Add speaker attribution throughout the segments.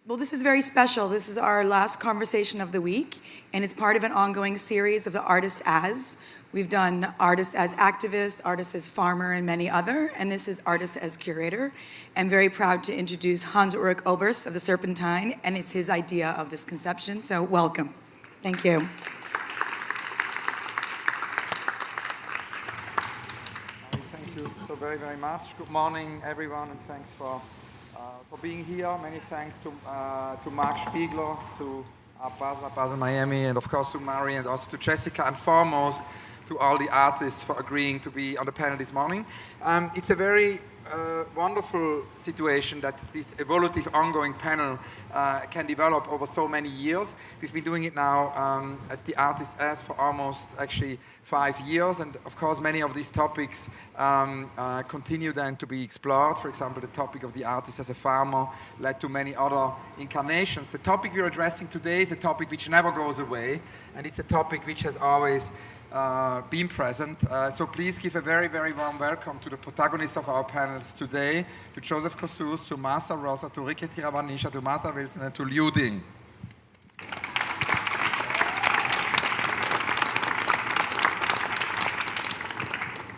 Speaker 1: Well, this is very special. This is our last conversation of the week, and it's part of an ongoing series of the Artist As. We've done Artist as Activist, Artist as Farmer, and many other, and this is Artist as Curator. I'm very proud to introduce Hans-Ulrich Oberst of the Serpentine, and it's his idea of this conception, so welcome. Thank you.
Speaker 2: Thank you so very, very much. Good morning, everyone, and thanks for being here. Many thanks to Mark Spiegler, to Basel Miami, and of course to Mari, and also to Jessica, and foremost to all the artists for agreeing to be on the panel this morning. It's a very wonderful situation that this evolutive ongoing panel can develop over so many years. We've been doing it now as the Artist As for almost actually 5 years, and of course many of these topics continue then to be explored. For example, the topic of the artist as a farmer led to many other incarnations. The topic we're addressing today is a topic which never goes away, and it's a topic which has always been present. So please give a very, very warm welcome to the protagonists of our panels today, to Joseph Kosuth, to Martha Rosa, to Rike Tiravanisha, to Martha Wilson, and to Liu Ding.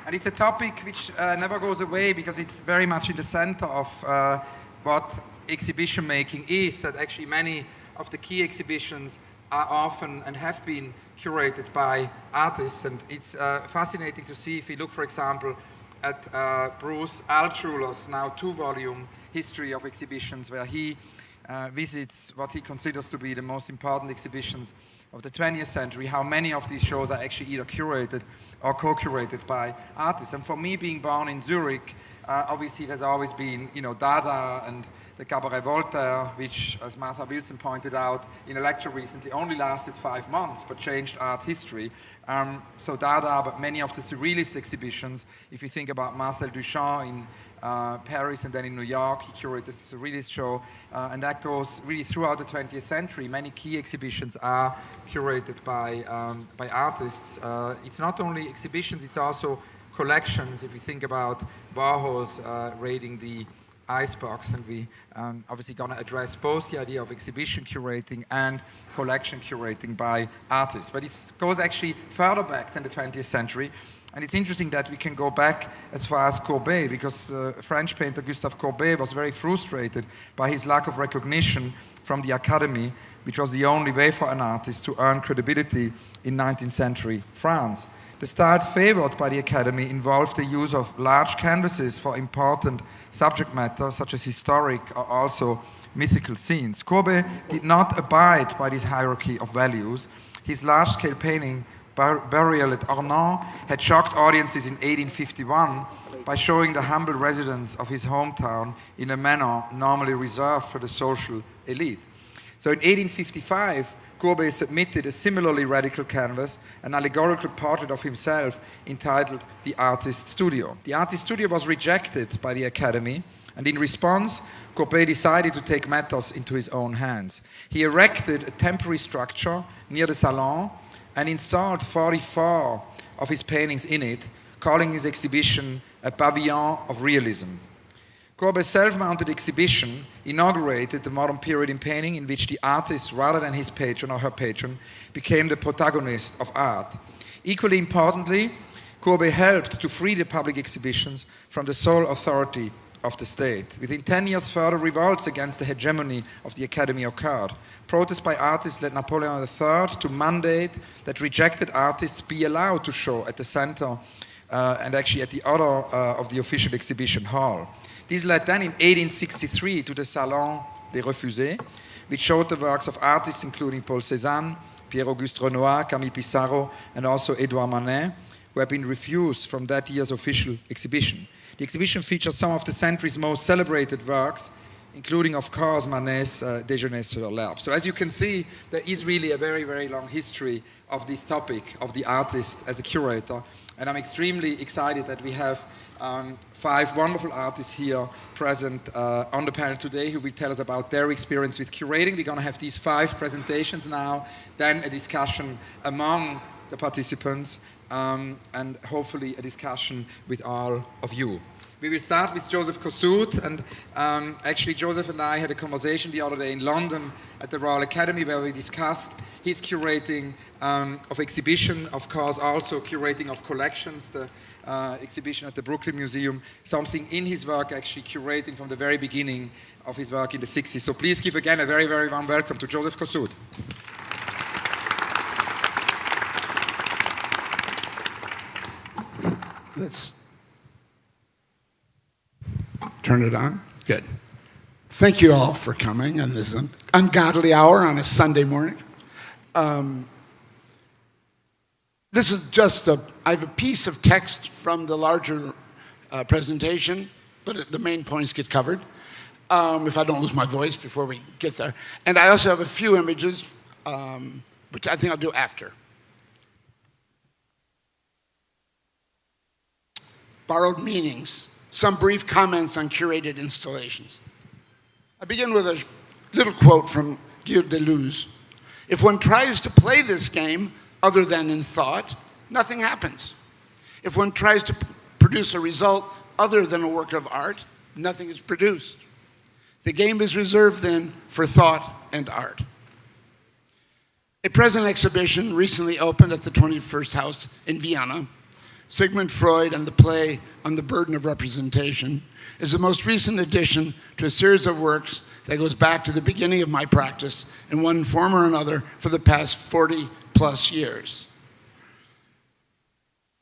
Speaker 2: And it's a topic which never goes away because it's very much in the center of what exhibition making is, that actually many of the key exhibitions are often and have been curated by artists. And it's fascinating to see, if we look, for example, at Bruce Altschuler's now 2-volume history of exhibitions, where he visits what he considers to be the most important exhibitions of the 20th century, how many of these shows are actually either curated or co-curated by artists. And for me, being born in Zurich, obviously it has always been, Dada and the Cabaret Voltaire, which, as Martha Wilson pointed out in a lecture recently, only lasted 5 months, but changed art history. So Dada, but many of the Surrealist exhibitions, if you think about Marcel Duchamp in Paris and then in New York, he curated the Surrealist show, and that goes really throughout the 20th century. Many key exhibitions are curated by artists. It's not only exhibitions, it's also collections. If you think about Warhol's raiding the Icebox, and we obviously going to address both the idea of exhibition curating and collection curating by artists. But it goes actually further back than the 20th century, and it's interesting that we can go back as far as Courbet, because the French painter Gustave Courbet was very frustrated by his lack of recognition from the Academy, which was the only way for an artist to earn credibility in 19th century France. The style favored by the Academy involved the use of large canvases for important subject matter, such as historic or also mythical scenes. Courbet did not abide by this hierarchy of values. His large-scale painting, Burial at Ornans, had shocked audiences in 1851 by showing the humble residents of his hometown in a manner normally reserved for the social elite. So in 1855, Courbet submitted a similarly radical canvas, an allegorical portrait of himself entitled The Artist's Studio. The Artist's Studio was rejected by the Academy, and in response, Courbet decided to take matters into his own hands. He erected a temporary structure near the Salon and installed 44 of his paintings in it, calling his exhibition a pavilion of realism. Courbet's self-mounted exhibition inaugurated the modern period in painting, in which the artist, rather than his patron or her patron, became the protagonist of art. Equally importantly, Courbet helped to free the public exhibitions from the sole authority of the state. Within 10 years, further revolts against the hegemony of the Academy occurred. Protests by artists led Napoleon III to mandate that rejected artists be allowed to show at the center and actually at the other of the official exhibition hall. This led then in 1863 to the Salon des Refusés, which showed the works of artists including Paul Cézanne, Pierre-Auguste Renoir, Camille Pissarro, and also Édouard Manet, who had been refused from that year's official exhibition. The exhibition features some of the century's most celebrated works, including, of course, Manet's Déjeuner sur l'herbe. So as you can see, there is really a very, very long history of this topic of the artist as a curator. And I'm extremely excited that we have 5 wonderful artists here present on the panel today who will tell us about their experience with curating. We're going to have these 5 presentations now, then a discussion among the participants, and hopefully a discussion with all of you. We will start with Joseph Kossuth, and actually Joseph and I had a conversation the other day in London at the Royal Academy where we discussed his curating of exhibition, of course also curating of collections, the exhibition at the Brooklyn Museum, something in his work actually curating from the very beginning of his work in the 60s. So please give again a very, very warm welcome to Joseph Kossuth.
Speaker 3: Let's turn it on. Good. Thank you all for coming on this ungodly hour on a Sunday morning. This is just I have a piece of text from the larger presentation, but the main points get covered, if I don't lose my voice before we get there. And I also have a few images, which I think I'll do after. Borrowed meanings, some brief comments on curated installations. I begin with a little quote from Gilles Deleuze. If one tries to play this game other than in thought, nothing happens. If one tries to produce a result other than a work of art, nothing is produced. The game is reserved then for thought and art. A present exhibition recently opened at the 21st House in Vienna, Sigmund Freud and the play On the Burden of Representation, is the most recent addition to a series of works that goes back to the beginning of my practice in one form or another for the past 40 plus years.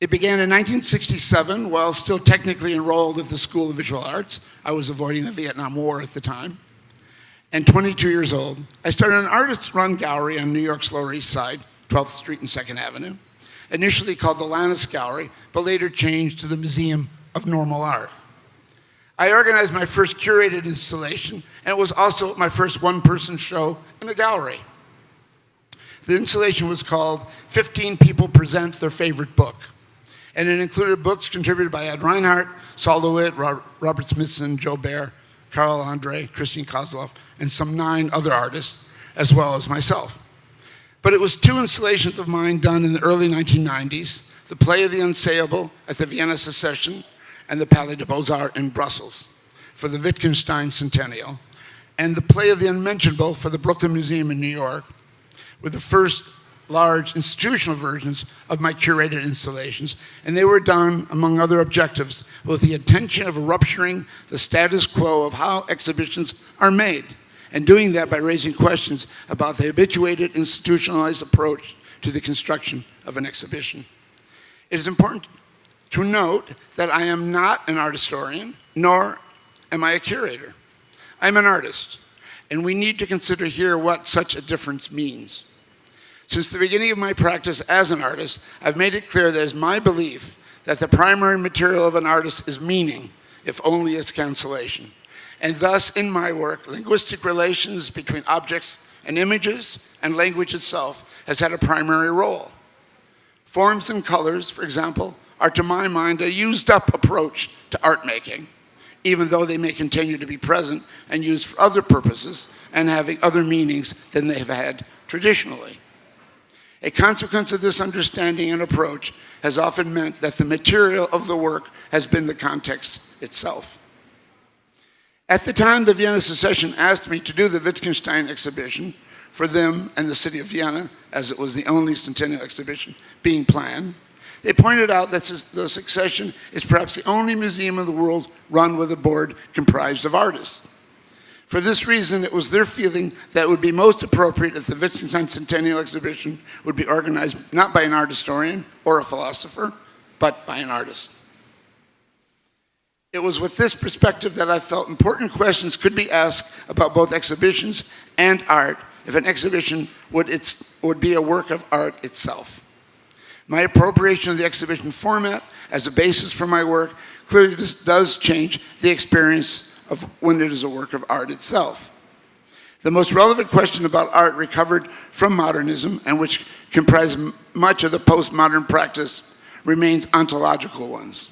Speaker 3: It began in 1967 while still technically enrolled at the School of Visual Arts. I was avoiding the Vietnam War at the time. And 22 years old, I started an artist-run gallery on New York's Lower East Side, 12th Street and 2nd Avenue, initially called the Lannis Gallery, but later changed to the Museum of Normal Art. I organized my first curated installation, and it was also my first one-person show in a gallery. The installation was called 15 People Present Their Favorite Book, and it included books contributed by Ed Reinhardt, Saul DeWitt, Robert Smithson, Joe Baer, Carl Andre, Christine Kozlov, and some 9 other artists, as well as myself. But it was 2 installations of mine done in the early 1990s, the Play of the Unsayable at the Vienna Secession and the Palais de Beaux-Arts in Brussels for the Wittgenstein Centennial, and the Play of the Unmentionable for the Brooklyn Museum in New York, were the first large institutional versions of my curated installations, and they were done, among other objectives, with the intention of rupturing the status quo of how exhibitions are made, and doing that by raising questions about the habituated, institutionalized approach to the construction of an exhibition. It is important to note that I am not an art historian, nor am I a curator. I'm an artist, and we need to consider here what such a difference means. Since the beginning of my practice as an artist, I've made it clear that it is my belief that the primary material of an artist is meaning, if only as cancellation. And thus, in my work, linguistic relations between objects and images and language itself has had a primary role. Forms and colors, for example, are to my mind a used-up approach to art making, even though they may continue to be present and used for other purposes and having other meanings than they have had traditionally. A consequence of this understanding and approach has often meant that the material of the work has been the context itself. At the time the Vienna Secession asked me to do the Wittgenstein exhibition for them and the city of Vienna, as it was the only centennial exhibition being planned, they pointed out that the Secession is perhaps the only museum in the world run with a board comprised of artists. For this reason, it was their feeling that it would be most appropriate if the Wittgenstein Centennial Exhibition would be organized not by an art historian or a philosopher, but by an artist. It was with this perspective that I felt important questions could be asked about both exhibitions and art if an exhibition would be a work of art itself. My appropriation of the exhibition format as a basis for my work clearly does change the experience of when it is a work of art itself. The most relevant question about art recovered from modernism, and which comprise much of the postmodern practice, remains ontological ones.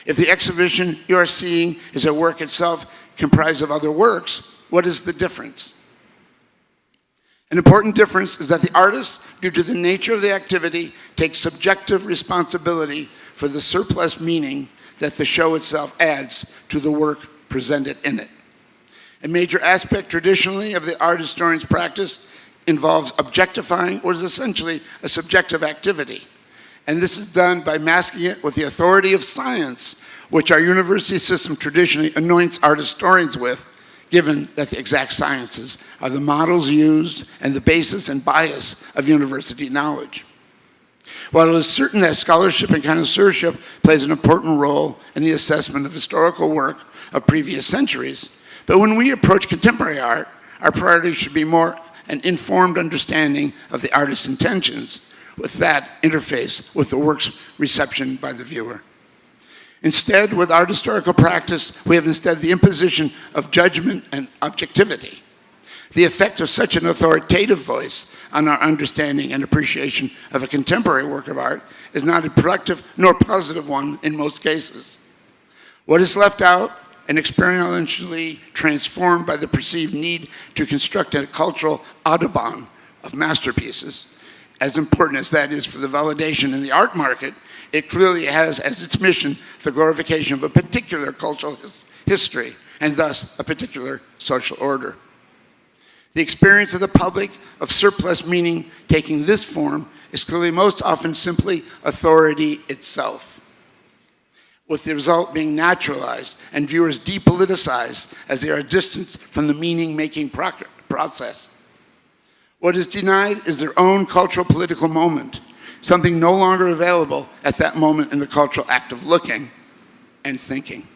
Speaker 3: If the exhibition you are seeing is a work itself comprised of other works, what is the difference? An important difference is that the artist, due to the nature of the activity, takes subjective responsibility for the surplus meaning that the show itself adds to the work presented in it. A major aspect traditionally of the art historian's practice involves objectifying what is essentially a subjective activity. And this is done by masking it with the authority of science, which our university system traditionally anoints art historians with, given that the exact sciences are the models used and the basis and bias of university knowledge. While it is certain that scholarship and connoisseurship plays an important role in the assessment of historical work of previous centuries, but when we approach contemporary art, our priority should be more an informed understanding of the artist's intentions, with that interface with the work's reception by the viewer. Instead, with art historical practice, we have instead the imposition of judgment and objectivity. The effect of such an authoritative voice on our understanding and appreciation of a contemporary work of art is not a productive nor positive one in most cases. What is left out and experientially transformed by the perceived need to construct a cultural Audubon of masterpieces, as important as that is for the validation in the art market, it clearly has as its mission the glorification of a particular cultural history and thus a particular social order. The experience of the public of surplus meaning taking this form is clearly most often simply authority itself, with the result being naturalized and viewers depoliticized as they are distanced from the meaning-making process. What is denied is their own cultural political moment, something no longer available at that moment in the cultural act of looking and thinking.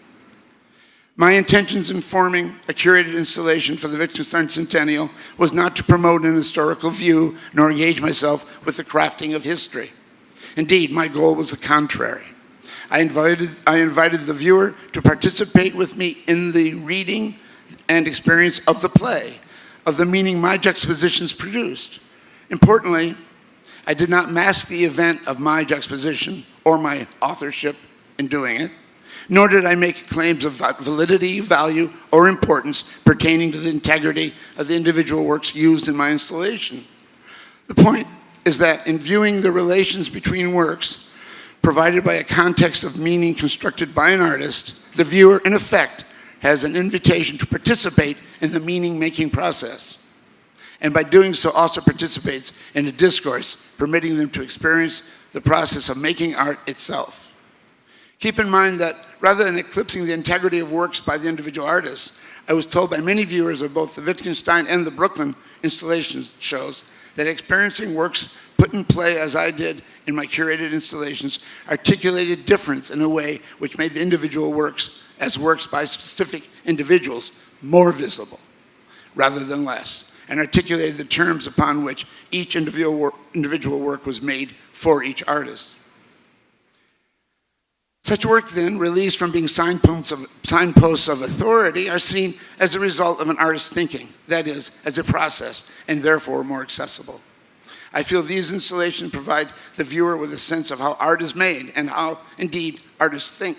Speaker 3: My intentions in forming a curated installation for the Wittgenstein Centennial was not to promote an historical view nor engage myself with the crafting of history. Indeed, my goal was the contrary. I invited the viewer to participate with me in the reading and experience of the play, of the meaning my juxtapositions produced. Importantly, I did not mask the event of my juxtaposition or my authorship in doing it, nor did I make claims of validity, value, or importance pertaining to the integrity of the individual works used in my installation. The point is that in viewing the relations between works provided by a context of meaning constructed by an artist, the viewer, in effect, has an invitation to participate in the meaning-making process. And by doing so also participates in a discourse, permitting them to experience the process of making art itself. Keep in mind that rather than eclipsing the integrity of works by the individual artists, I was told by many viewers of both the Wittgenstein and the Brooklyn installations shows that experiencing works put in play as I did in my curated installations articulated difference in a way which made the individual works as works by specific individuals more visible rather than less, and articulated the terms upon which each individual work was made for each artist. Such work then, released from being signposts of authority, are seen as a result of an artist's thinking, that is, as a process, and therefore more accessible. I feel these installations provide the viewer with a sense of how art is made and how, indeed, artists think.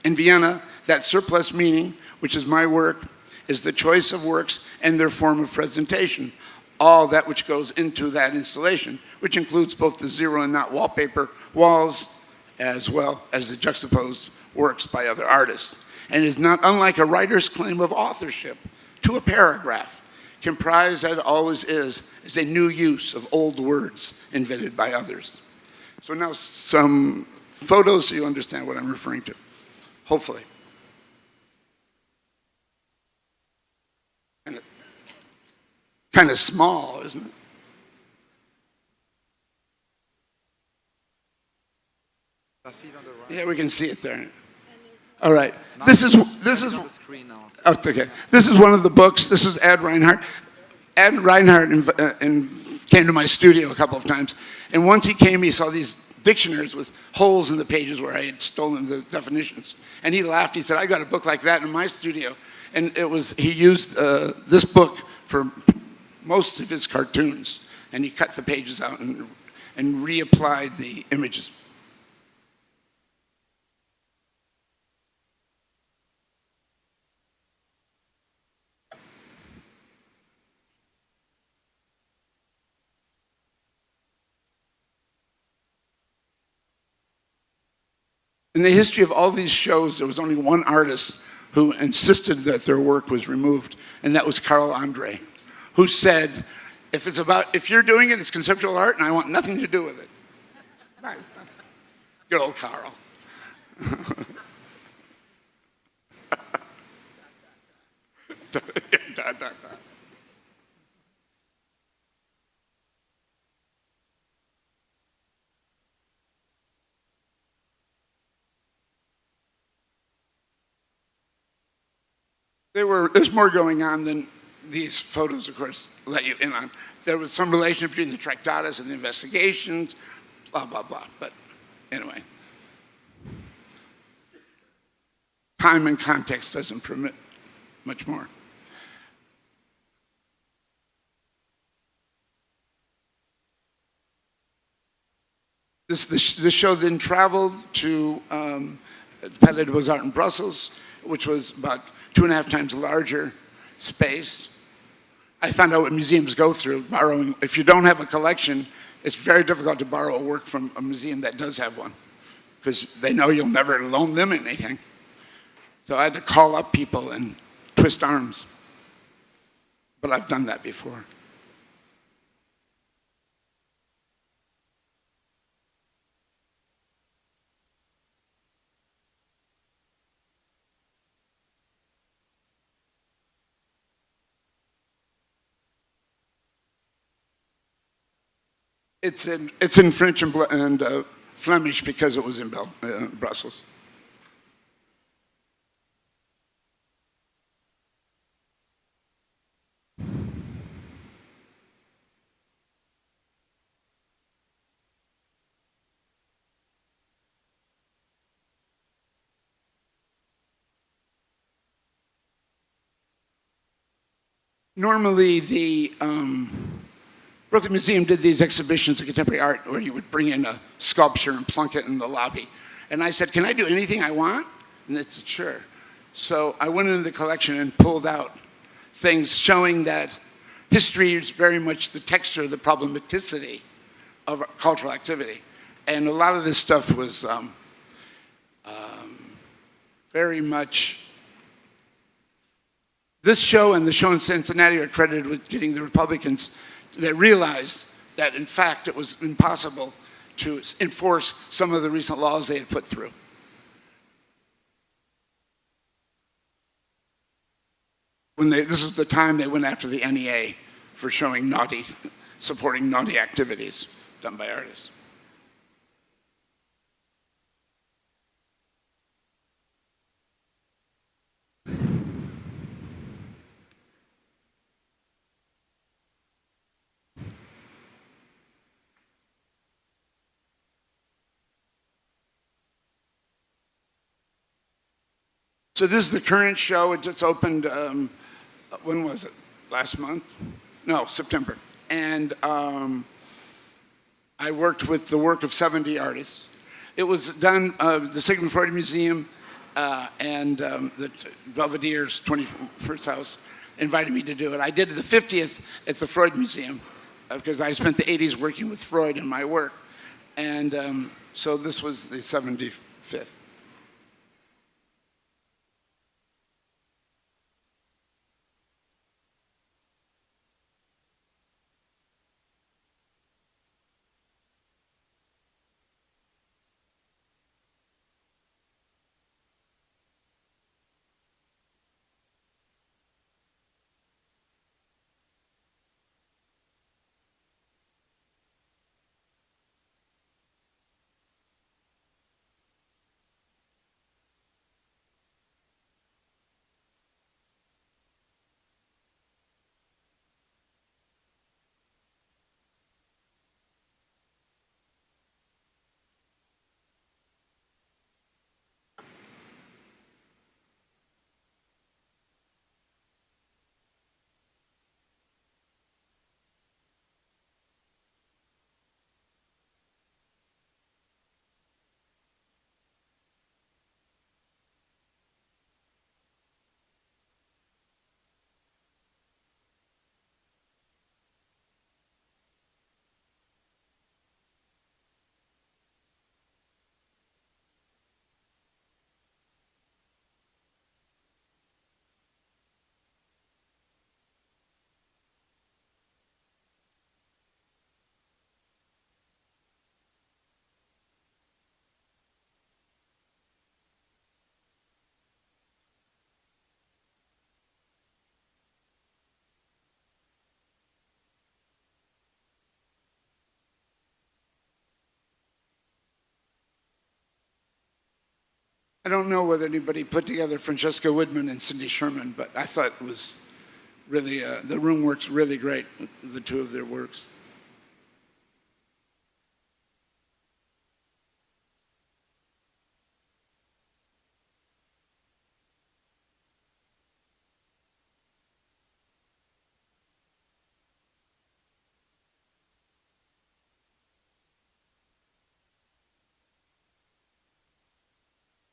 Speaker 3: In Vienna, that surplus meaning, which is my work, is the choice of works and their form of presentation, all that which goes into that installation, which includes both the zero and not wallpaper walls, as well as the juxtaposed works by other artists, and is not unlike a writer's claim of authorship to a paragraph, comprised, as it always is a new use of old words invented by others. So now some photos so you understand what I'm referring to, hopefully. Kind of small, isn't it? Yeah, we can see it there. All right. This is oh, okay. This is one of the books. This is Ed Reinhardt. Ed Reinhardt came to my studio a couple of times, and once he came, he saw these dictionaries with holes in the pages where I had stolen the definitions, and he laughed. He said, "I got a book like that in my studio," and he used this book for most of his cartoons, and he cut the pages out and reapplied the images. In the history of all these shows, there was only one artist who insisted that their work was removed, and that was Carl Andre, who said, if you're doing it, it's conceptual art, and I want nothing to do with it. Nice. Good old Carl. There's more going on than these photos, of course, let you in on. There was some relation between the Tractatus and the investigations, blah, blah, blah. But anyway, time and context doesn't permit much more. The show then traveled to Palais de Beaux-Arts in Brussels, which was about 2.5 times larger space. I found out what museums go through borrowing. If you don't have a collection, it's very difficult to borrow a work from a museum that does have one, because they know you'll never loan them anything. So I had to call up people and twist arms. But I've done that before. It's in French and Flemish because it was in Brussels. Normally, the Brooklyn Museum did these exhibitions of contemporary art where you would bring in a sculpture and plunk it in the lobby. And I said, can I do anything I want? And they said, sure. So I went into the collection and pulled out things showing that history is very much the texture, the problematicity of cultural activity. And a lot of this stuff was very much. This show and the show in Cincinnati are credited with getting the Republicans that realized that, in fact, it was impossible to enforce some of the recent laws they had put through. This is the time they went after the NEA for showing supporting naughty activities done by artists. So this is the current show. It just opened, when was it? Last month? No, September. And I worked with the work of 70 artists. It was done, the Sigmund Freud Museum and the Belvedere's 21st House invited me to do it. I did the 50th at the Freud Museum because I spent the 80s working with Freud in my work. And so this was the 75th. I don't know whether anybody put together Francesca Woodman and Cindy Sherman, but I thought it was really, the room works really great, the two of their works.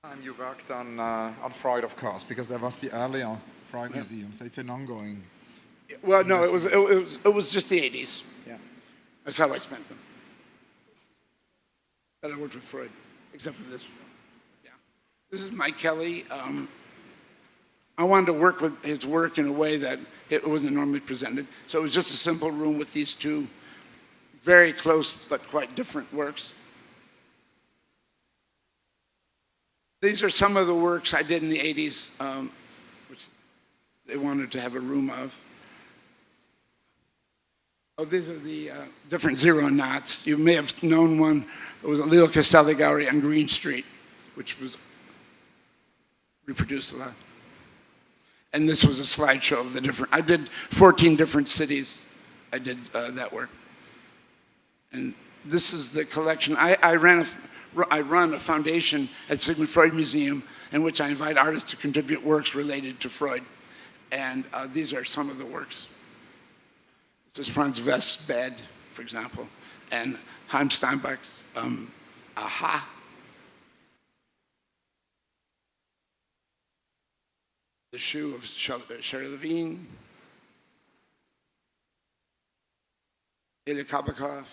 Speaker 2: And you worked on Freud, of course, because there was the earlier Freud Museum, so it's an ongoing.
Speaker 3: Well, no, it was just the 80s.
Speaker 2: Yeah.
Speaker 3: That's how I spent them. But I worked with Freud, except for this. Yeah. This is Mike Kelly. I wanted to work with his work in a way that it wasn't normally presented. So it was just a simple room with these two very close but quite different works. These are some of the works I did in the 80s, which they wanted to have a room of. Oh, these are the different zero knots. You may have known one. It was a Leo Castelli gallery on Green Street, which was reproduced a lot. And this was a slideshow of the different, I did 14 different cities. I did that work. And this is the collection. I run a foundation at Sigmund Freud Museum in which I invite artists to contribute works related to Freud. And these are some of the works. This is Franz West's Bed, for example, and Chaim Steinbach's Aha. The Shoe of Sherry Levine, Ilya Kabakov.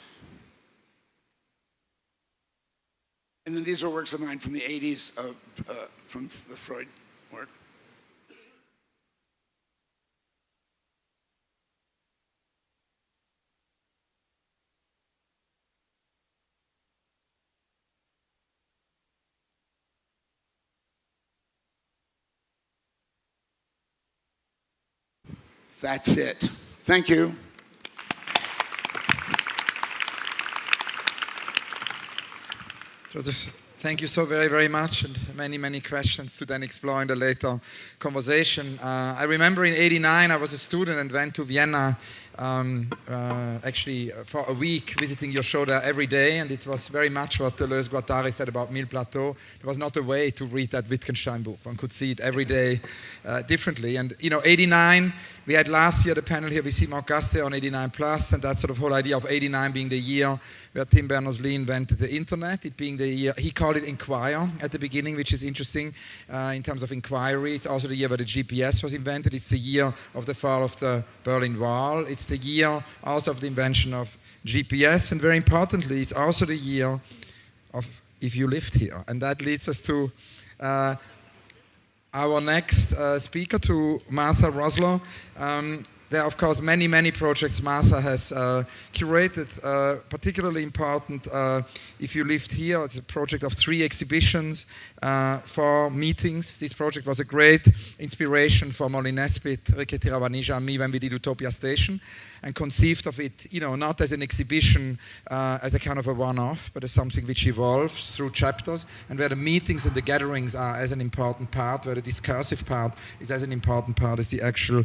Speaker 3: And then these are works of mine from the 80s, from the Freud work. That's it. Thank you.
Speaker 2: Joseph, thank you so very, very much, and many, many questions to then explore in the later conversation. I remember in '89 I was a student and went to Vienna actually for a week, visiting your show there every day, and it was very much what Deleuze Guattari said about Mille Plateaux. There was not a way to read that Wittgenstein book. One could see it every day differently. And you know, '89, we had last year the panel here with Simon Caste on 89 Plus, and that sort of whole idea of '89 being the year where Tim Berners-Lee invented the internet, it being the year, he called it Inquire at the beginning, which is interesting in terms of inquiry. It's also the year where the GPS was invented. It's the year of the fall of the Berlin Wall. It's the year also of the invention of GPS, and very importantly, it's also the year of If You Lived Here. And that leads us to our next speaker, to Martha Rosler. There are, of course, many, many projects Martha has curated. Particularly important, If You Lived Here, it's a project of 3 exhibitions, 4 meetings. This project was a great inspiration for Molly Nesbitt, Rike Tiravanija, and me when we did Utopia Station, and conceived of it, you know, not as an exhibition, as a kind of a one-off, but as something which evolves through chapters, and where the meetings and the gatherings are as an important part, where the discursive part is as an important part as the actual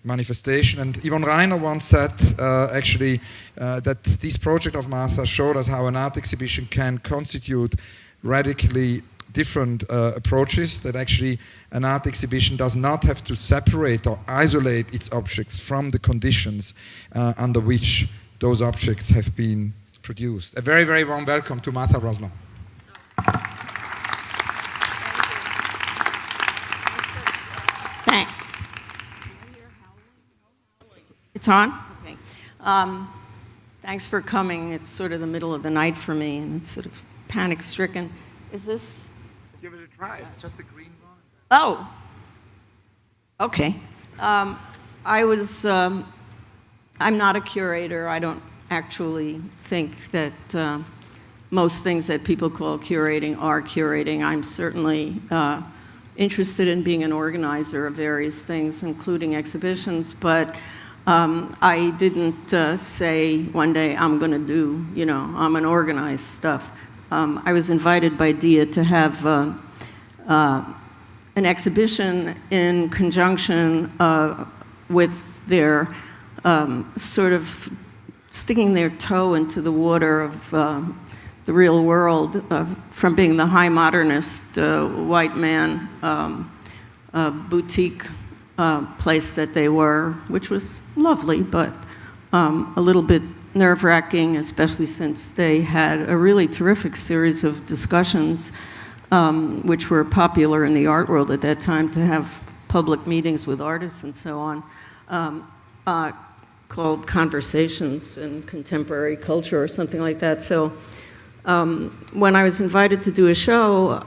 Speaker 2: manifestation. And Yvonne Reiner once said, actually, that this project of Martha showed us how an art exhibition can constitute radically different approaches, that actually an art exhibition does not have to separate or isolate its objects from the conditions under which those objects have been produced. A very, very warm welcome to Martha Rosler.
Speaker 4: Thanks. It's on? Okay. Thanks for coming. It's sort of the middle of the night for me, and it's sort of panic-stricken. Is this?
Speaker 3: Give it a try.
Speaker 2: Just the green one.
Speaker 4: Oh. Okay. I'm not a curator. I don't actually think that most things that people call curating are curating. I'm certainly interested in being an organizer of various things, including exhibitions, but I didn't say one day I'm going to do, I'm going to organize stuff. I was invited by Dia to have an exhibition in conjunction with their sort of sticking their toe into the water of the real world, from being the high modernist white man boutique place that they were, which was lovely, but a little bit nerve-wracking, especially since they had a really terrific series of discussions, which were popular in the art world at that time, to have public meetings with artists and so on, called Conversations in Contemporary Culture or something like that. So when I was invited to do a show,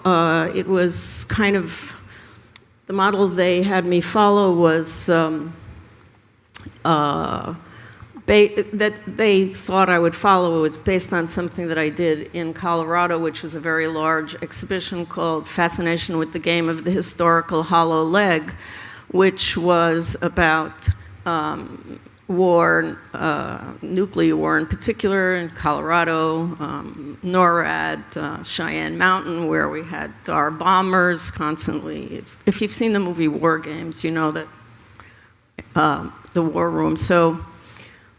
Speaker 4: it was kind of, the model they had me follow was that they thought I would follow. It was based on something that I did in Colorado, which was a very large exhibition called Fascination with the Game of the Historical Hollow Leg, which was about war, nuclear war in particular, in Colorado, NORAD, Cheyenne Mountain, where we had our bombers constantly. If you've seen the movie War Games, you know that the war room. So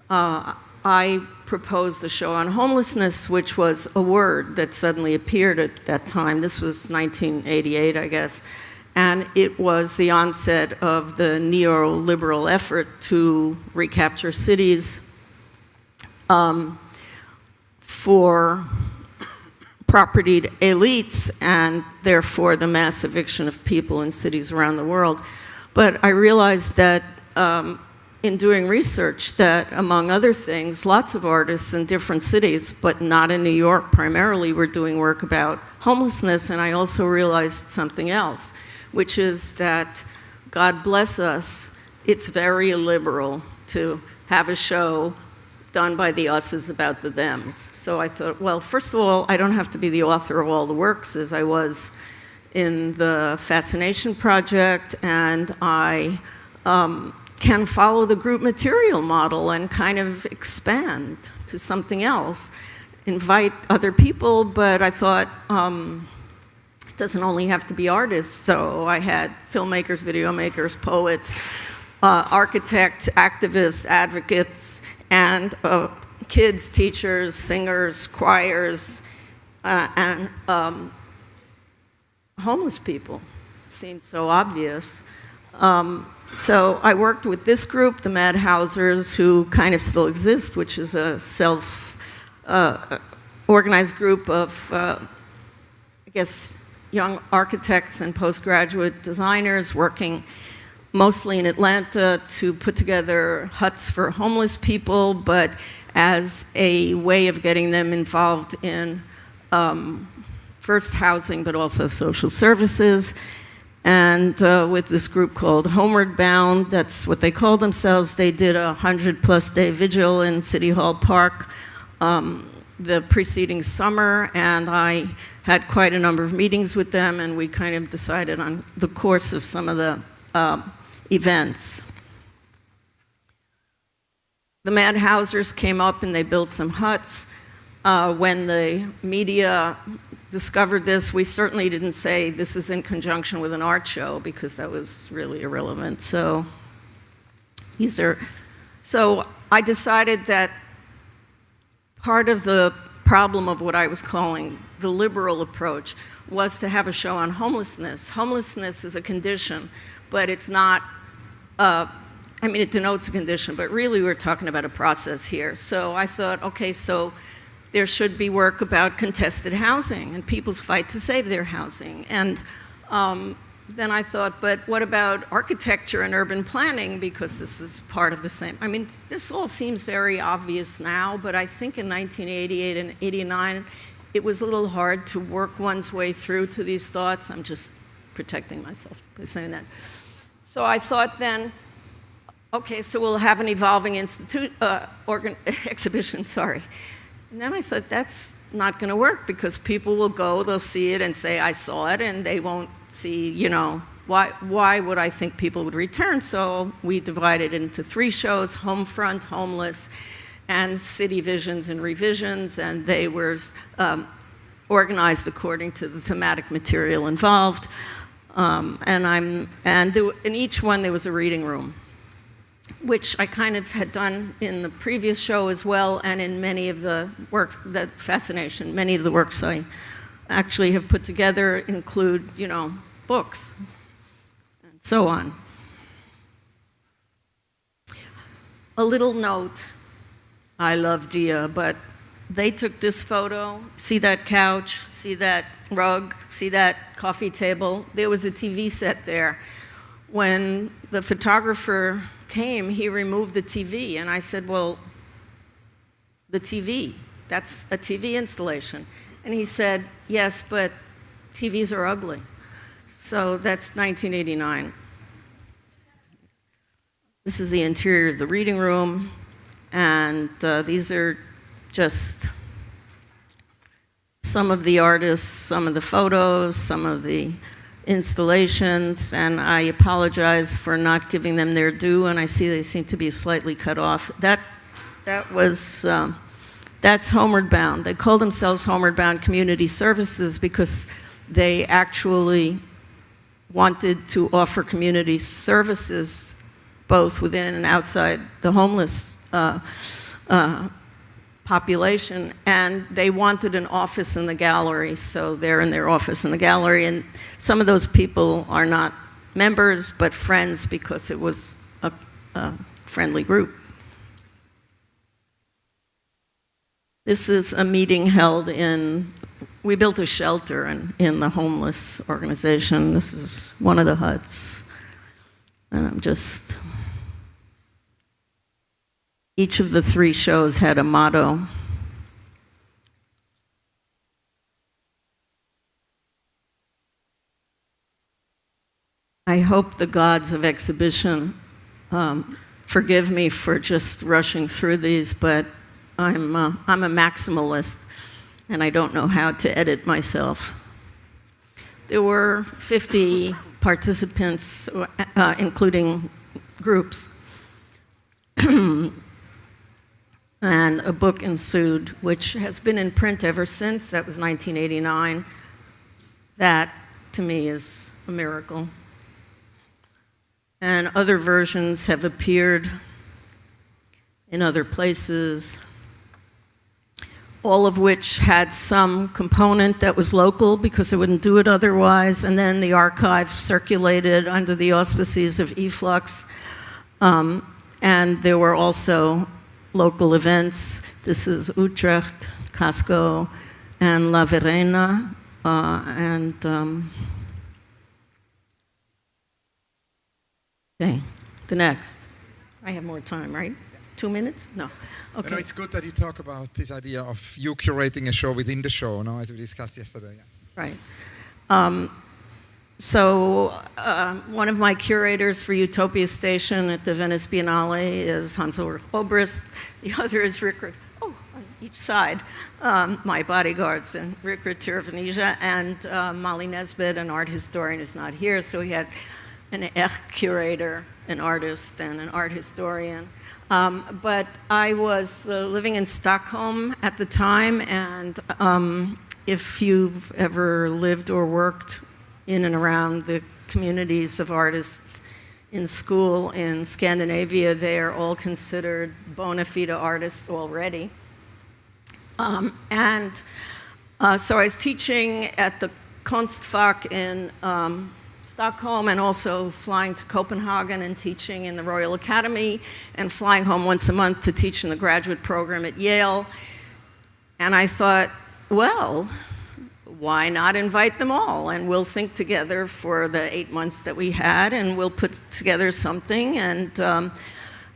Speaker 4: I proposed a show on homelessness, which was a word that suddenly appeared at that time. This was 1988, I guess. And it was the onset of the neoliberal effort to recapture cities for propertied elites, and therefore the mass eviction of people in cities around the world. But I realized that in doing research that, among other things, lots of artists in different cities, but not in New York primarily, were doing work about homelessness. And I also realized something else, which is that, God bless us, it's very liberal to have a show done by the us's about the thems. So I thought, well, first of all, I don't have to be the author of all the works, as I was in the Fascination Project, and I can follow the group material model and kind of expand to something else, invite other people. But I thought, it doesn't only have to be artists. So I had filmmakers, video makers, poets, architects, activists, advocates, and kids, teachers, singers, choirs, and homeless people. It seemed so obvious. So I worked with this group, the Mad Housers, who kind of still exist, which is a self-organized group of, I guess, young architects and postgraduate designers working mostly in Atlanta to put together huts for homeless people, but as a way of getting them involved in first housing, but also social services. And with this group called Homeward Bound, that's what they call themselves, they did a 100+ day vigil in City Hall Park the preceding summer, and I had quite a number of meetings with them, and we kind of decided on the course of some of the events. The Mad Housers came up and they built some huts. When the media discovered this, we certainly didn't say this is in conjunction with an art show, because that was really irrelevant. So I decided that part of the problem of what I was calling the liberal approach was to have a show on homelessness. Homelessness is a condition, but it's not, it denotes a condition, but really we're talking about a process here. So I thought, okay, so there should be work about contested housing and people's fight to save their housing. And then I thought, but what about architecture and urban planning? Because this is part of the same. This all seems very obvious now, but I think in 1988 and 89, it was a little hard to work one's way through to these thoughts. I'm just protecting myself by saying that. So I thought then, okay, so we'll have an evolving exhibition, sorry. And then I thought, that's not going to work, because people will go, they'll see it and say, I saw it, and they won't see, why would I think people would return? So we divided it into 3 shows, Homefront, Homeless, and City Visions and Revisions, and they were organized according to the thematic material involved. In each one there was a reading room, which I kind of had done in the previous show as well, and in many of the works, many of the works I actually have put together include, books, and so on. A little note, I love Dia, but they took this photo, see that couch, see that rug, see that coffee table. There was a TV set there. When the photographer came, he removed the TV, and I said, well, the TV, that's a TV installation. And he said, yes, but TVs are ugly. So that's 1989. This is the interior of the reading room, and these are just some of the artists, some of the photos, some of the installations, and I apologize for not giving them their due, and I see they seem to be slightly cut off. That's Homeward Bound. They call themselves Homeward Bound Community Services because they actually wanted to offer community services both within and outside the homeless population, and they wanted an office in the gallery, so they're in their office in the gallery, and some of those people are not members but friends because it was a friendly group. This is a meeting held we built a shelter in the homeless organization. This is one of the huts, and each of the 3 shows had a motto. I hope the gods of exhibition forgive me for just rushing through these, but I'm a maximalist, and I don't know how to edit myself. There were 50 participants, including groups. And a book ensued, which has been in print ever since. That was 1989. That, to me, is a miracle. And other versions have appeared in other places, all of which had some component that was local because they wouldn't do it otherwise, and then the archive circulated under the auspices of eFlux. And there were also local events. This is Utrecht, Casco, and La Verena, okay, the next. I have more time, right? 2 minutes? No. Okay.
Speaker 5: No, it's good that you talk about this idea of you curating a show within the show, no, as we discussed yesterday. Yeah.
Speaker 4: Right. So one of my curators for Utopia Station at the Venice Biennale is Hans-Ulrich Obrist. The other is Rickert, on each side, my bodyguards, and Rickert Tirvanija, and Molly Nesbitt, an art historian, is not here, so we had an echt curator, an artist, and an art historian. But I was living in Stockholm at the time, and if you've ever lived or worked in and around the communities of artists in school in Scandinavia, they are all considered bona fide artists already. So I was teaching at the Konstfach in Stockholm, and also flying to Copenhagen and teaching in the Royal Academy, and flying home once a month to teach in the graduate program at Yale. And I thought, well, why not invite them all? And we'll think together for the 8 months that we had, and we'll put together something. And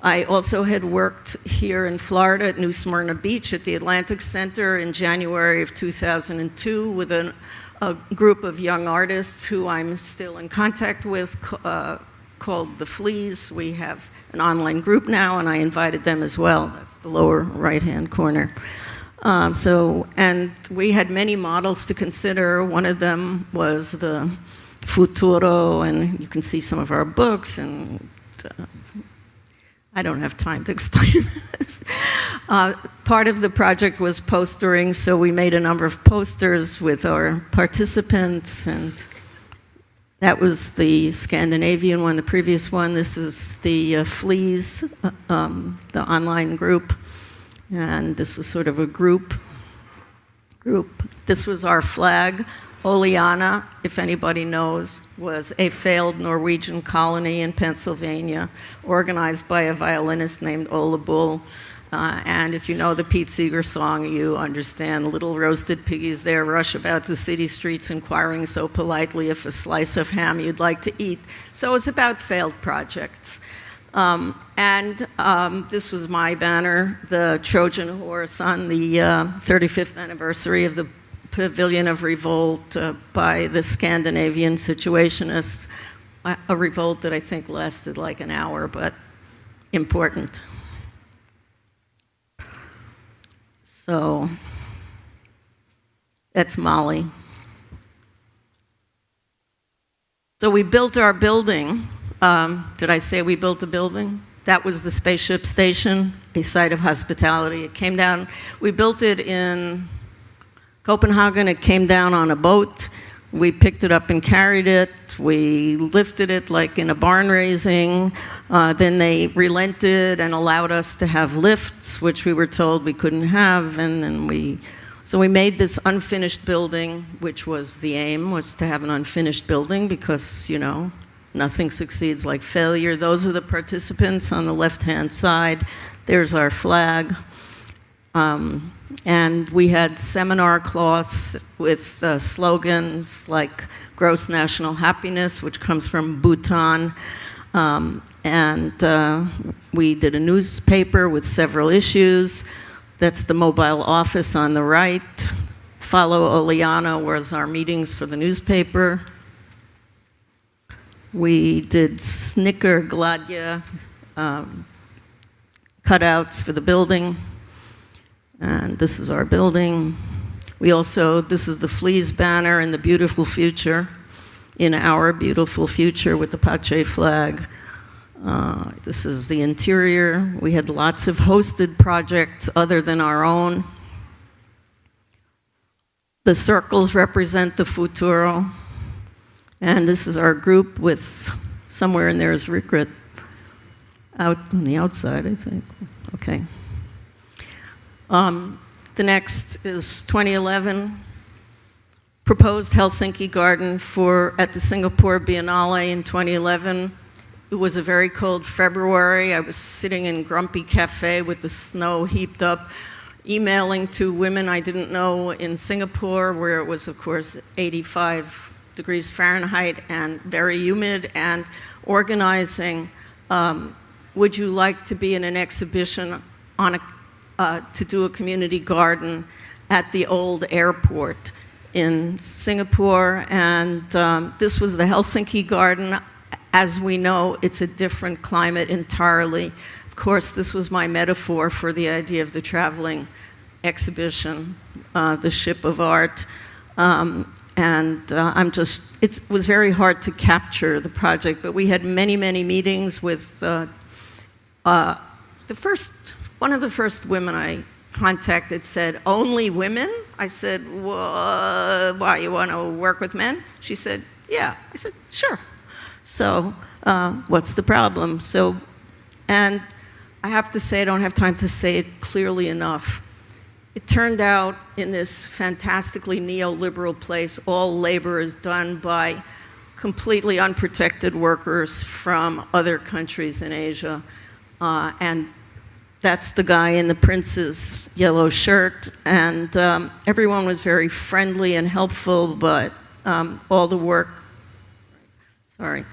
Speaker 4: I also had worked here in Florida at New Smyrna Beach at the Atlantic Center in January of 2002 with a group of young artists who I'm still in contact with called The Fleas. We have an online group now, and I invited them as well. That's the lower right-hand corner. And we had many models to consider. One of them was the Futuro, and you can see some of our books, and I don't have time to explain this. Part of the project was postering, so we made a number of posters with our participants, and that was the Scandinavian one, the previous one. This is the Fleas, the online group, and this was sort of a group. This was our flag. Oleana, if anybody knows, was a failed Norwegian colony in Pennsylvania, organized by a violinist named Ole Bull. And if you know the Pete Seeger song, you understand little roasted piggies there rush about the city streets inquiring so politely if a slice of ham you'd like to eat. So it's about failed projects. This was my banner, the Trojan horse on the 35th anniversary of the Pavilion of Revolt by the Scandinavian Situationists, a revolt that I think lasted like an hour, but important. So that's Molly. So we built our building. Did I say we built a building? That was the spaceship station, a site of hospitality. It came down, we built it in Copenhagen. It came down on a boat. We picked it up and carried it. We lifted it like in a barn raising. Then they relented and allowed us to have lifts, which we were told we couldn't have. And then so we made this unfinished building, which was the aim, was to have an unfinished building because, you know, nothing succeeds like failure. Those are the participants on the left-hand side. There's our flag. And we had seminar cloths with slogans like gross national happiness, which comes from Bhutan. We did a newspaper with several issues. That's the mobile office on the right. Follow Oleana was our meetings for the newspaper. We did Snicker Gladya cutouts for the building. And this is our building. This is the Fleas banner in the beautiful future, in our beautiful future with the Pache flag. This is the interior. We had lots of hosted projects other than our own. The circles represent the futuro. And this is our group with, somewhere in there is Rikrit, out on the outside, I think. Okay. The next is 2011, proposed Helsinki garden at the Singapore Biennale in 2011. It was a very cold February. I was sitting in Grumpy Cafe with the snow heaped up, emailing to women I didn't know in Singapore, where it was, of course, 85 degrees Fahrenheit and very humid, and organizing, would you like to be in an exhibition to do a community garden at the old airport in Singapore. And this was the Helsinki garden. As we know, it's a different climate entirely. Of course, this was my metaphor for the idea of the traveling exhibition, the ship of art. It was very hard to capture the project, but we had many, many meetings with one of the first women I contacted said, "Only women?" I said, "Why, you want to work with men?" She said, "Yeah." I said, "Sure." So, what's the problem? And I have to say, I don't have time to say it clearly enough. It turned out in this fantastically neoliberal place, all labor is done by completely unprotected workers from other countries in Asia. And that's the guy in the prince's yellow shirt. And everyone was very friendly and helpful, but all the work, sorry.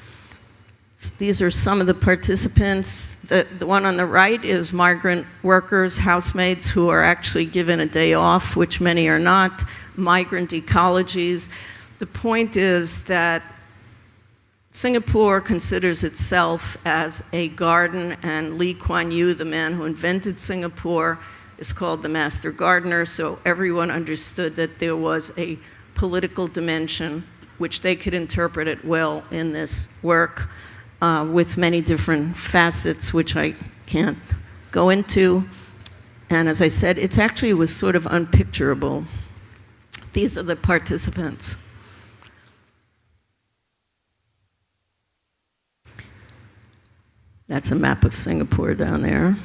Speaker 4: These are some of the participants. The one on the right is migrant workers, housemaids who are actually given a day off, which many are not, migrant ecologies. The point is that Singapore considers itself as a garden, and Lee Kuan Yew, the man who invented Singapore, is called the master gardener, so everyone understood that there was a political dimension which they could interpret it well in this work with many different facets, which I can't go into. And as I said, it was sort of unpicturable. These are the participants. That's a map of Singapore down there.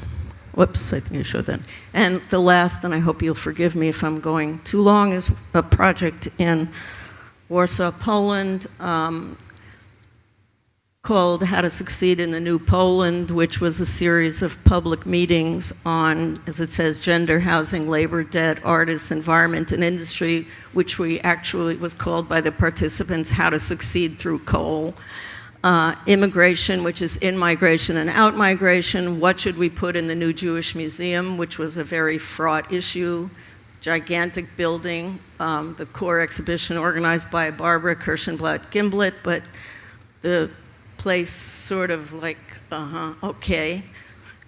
Speaker 4: Whoops, I think I showed that. And the last, and I hope you'll forgive me if I'm going too long, is a project in Warsaw, Poland, called How to Succeed in the New Poland, which was a series of public meetings on, as it says, gender, housing, labor, debt, artists, environment, and industry, which was called by the participants How to Succeed Through Coal. Immigration, which is in-migration and out-migration. What should we put in the new Jewish Museum, which was a very fraught issue. Gigantic building, the core exhibition organized by Barbara Kirschenblatt-Gimblett, but the place sort of like, okay.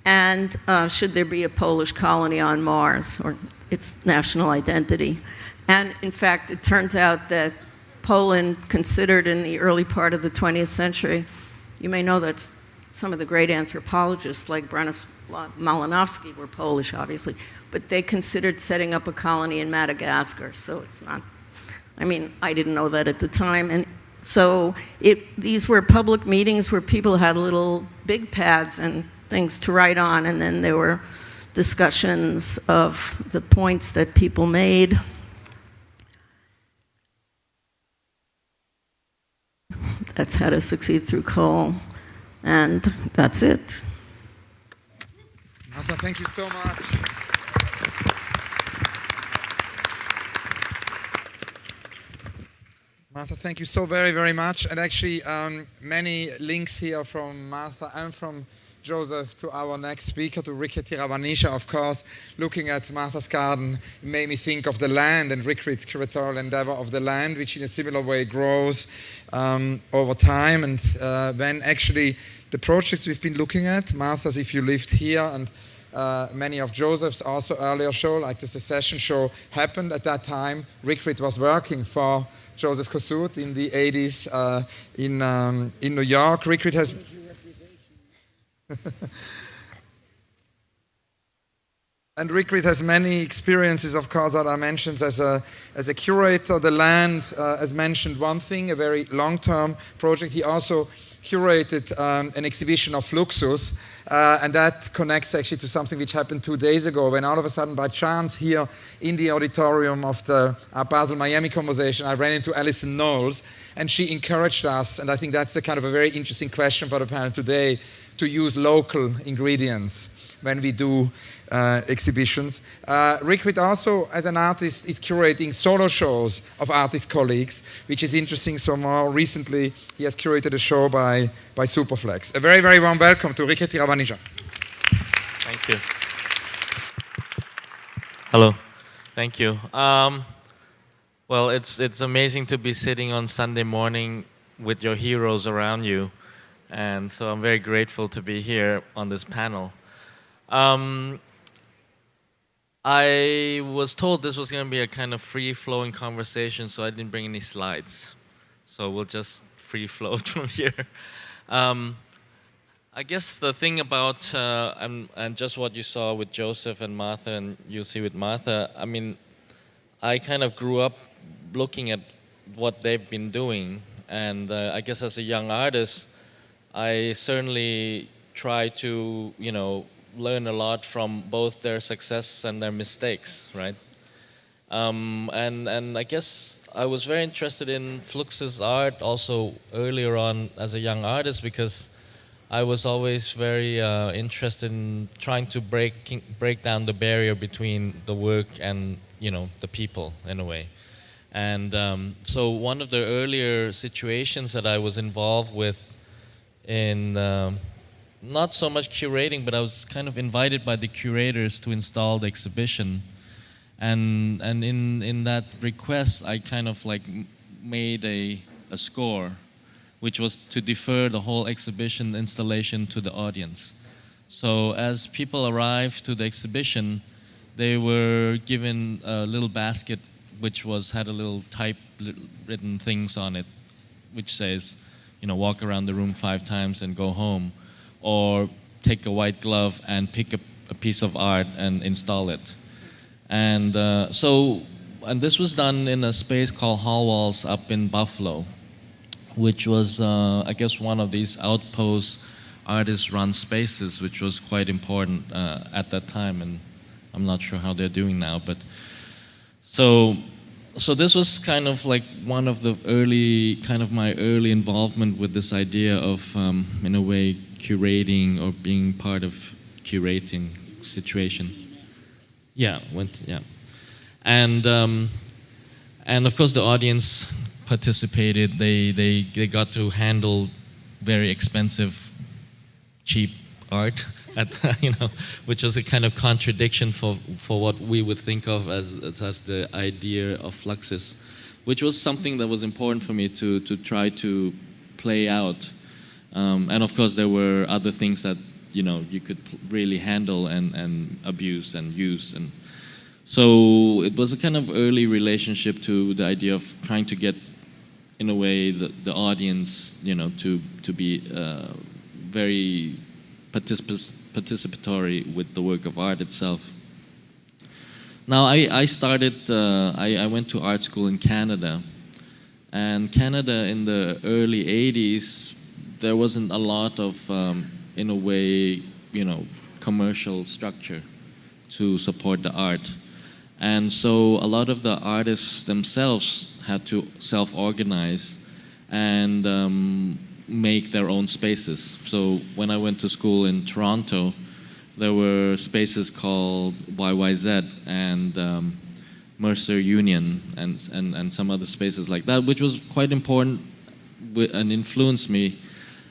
Speaker 4: And should there be a Polish colony on Mars, or its national identity? And in fact, it turns out that Poland, considered in the early part of the 20th century, you may know that some of the great anthropologists like Bronislaw Malinowski were Polish, obviously, but they considered setting up a colony in Madagascar. So it's not, I mean, I didn't know that at the time. And so these were public meetings where people had little big pads and things to write on, and then there were discussions of the points that people made. That's How to Succeed Through Coal. And that's it.
Speaker 5: Martha, thank you so much. Martha, thank you so very, very much. And actually, many links here from Martha and from Joseph to our next speaker, to Ricky Tiravanisha, of course. Looking at Martha's garden, it made me think of the land and Rickrid's curatorial endeavor of the land, which in a similar way grows over time. And when actually the projects we've been looking at, Martha's If You Lived Here, and many of Joseph's also earlier show, like the Secession show, happened at that time. Rickrid was working for Joseph Kossuth in the 80s in New York. Rickrid has... And Rickrid has many experiences, of course, that I mentioned as a curator. The land, as mentioned, one thing, a very long-term project. He also curated an exhibition of Fluxus, and that connects actually to something which happened 2 days ago, when all of a sudden, by chance, here in the auditorium of the Basel-Miami conversation, I ran into Alison Knowles, and she encouraged us, and I think that's a kind of a very interesting question for the panel today, to use local ingredients when we do exhibitions. Rickrid also, as an artist, is curating solo shows of artist colleagues, which is interesting. So more recently, he has curated a show by Superflex. A very, very warm welcome to Ricky Tiravanisha.
Speaker 6: Thank you. Hello. Thank you. Well, it's amazing to be sitting on Sunday morning with your heroes around you. And so I'm very grateful to be here on this panel. I was told this was going to be a kind of free-flowing conversation, so I didn't bring any slides. So we'll just free-flow from here. I guess the thing about, and just what you saw with Joseph and Martha, and you'll see with Martha, I mean, I kind of grew up looking at what they've been doing. And I guess as a young artist, I certainly try to, learn a lot from both their success and their mistakes, right? And I guess I was very interested in Fluxus' art also earlier on as a young artist, because I was always very interested in trying to break down the barrier between the work and, the people in a way. And so one of the earlier situations that I was involved with in not so much curating, but I was kind of invited by the curators to install the exhibition. And in that request, I kind of like made a score, which was to defer the whole exhibition installation to the audience. So as people arrived to the exhibition, they were given a little basket which had a little typewritten things on it, which says, walk around the room 5 times and go home. Or take a white glove and pick a piece of art and install it. And and this was done in a space called Hall Walls up in Buffalo, which was, I guess, one of these outpost artist-run spaces, which was quite important at that time, and I'm not sure how they're doing now. But so this was kind of like one of the my early involvement with this idea of, in a way, curating or being part of curating situation. Yeah, and of course the audience participated. They got to handle very expensive, cheap art, which was a kind of contradiction for what we would think of as the idea of Fluxus, which was something that was important for me to try to play out. And of course there were other things that you could really handle and abuse and use. And so it was a kind of early relationship to the idea of trying to get, in a way, the audience, to be very participatory with the work of art itself. Now I started, I went to art school in Canada. And Canada in the early 80s, there wasn't a lot of, in a way, commercial structure to support the art. And so a lot of the artists themselves had to self-organize and make their own spaces. So when I went to school in Toronto, there were spaces called YYZ and Mercer Union and some other spaces like that, which was quite important and influenced me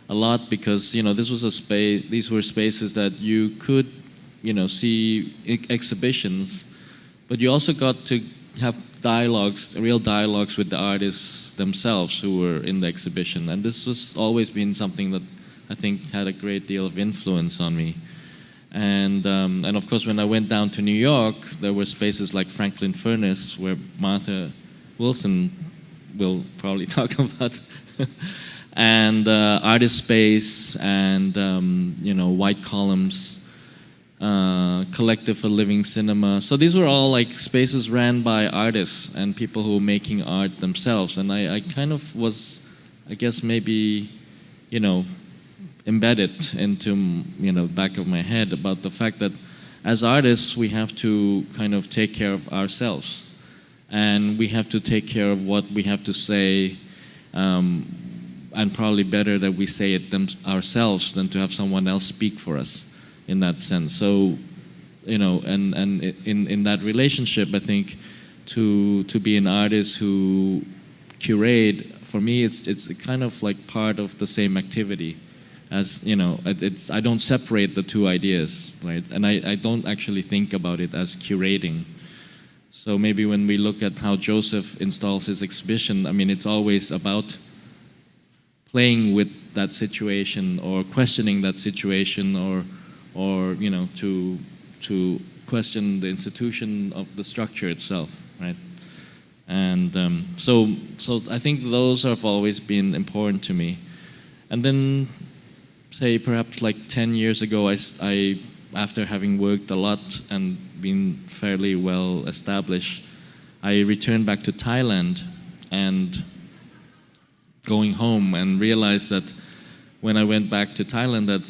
Speaker 6: a lot, because this was a space. These were spaces that you could see exhibitions, but you also got to have real dialogues with the artists themselves who were in the exhibition. And this was always been something that I think had a great deal of influence on me. And of course, when I went down to New York, there were spaces like Franklin Furnace, where Martha Wilson will probably talk about, and Artist Space, and White Columns, Collective for Living Cinema. So these were all like spaces ran by artists and people who were making art themselves. And I kind of was, I guess, maybe, embedded into back of my head about the fact that as artists we have to kind of take care of ourselves, and we have to take care of what we have to say, and probably better that we say it ourselves than to have someone else speak for us in that sense. So and in that relationship, I think to be an artist who curate, for me it's kind of like part of the same activity. As I don't separate the two ideas, right? And I don't actually think about it as curating. So maybe when we look at how Joseph installs his exhibition, I mean, it's always about playing with that situation or questioning that situation, or to question the institution of the structure itself, right? And so I think those have always been important to me. And then, say perhaps like 10 years ago, I after having worked a lot and been fairly well established, I returned back to Thailand, and going home and realized that when I went back to Thailand that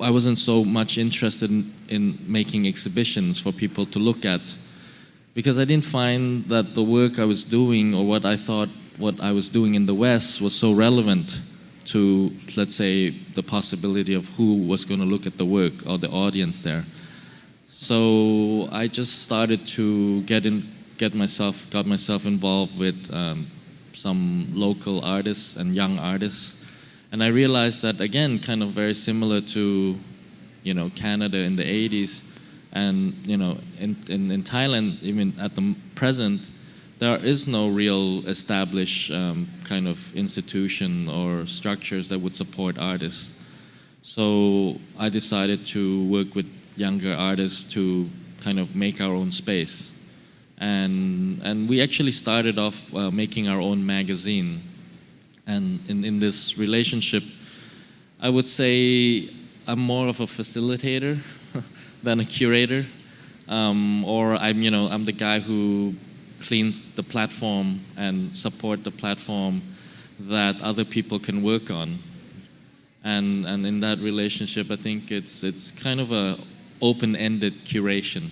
Speaker 6: I wasn't so much interested in making exhibitions for people to look at, because I didn't find that the work I was doing, or what I thought what I was doing in the West, was so relevant to, let's say, the possibility of who was going to look at the work or the audience there. So I just started to got myself involved with some local artists and young artists, and I realized that, again, kind of very similar to Canada in the 80s, and in Thailand, even at the present, there is no real established kind of institution or structures that would support artists. So I decided to work with younger artists to kind of make our own space. And we actually started off making our own magazine. And in this relationship, I would say I'm more of a facilitator than a curator, or I'm the guy who cleans the platform and support the platform that other people can work on. And in that relationship, I think it's kind of a open-ended curation.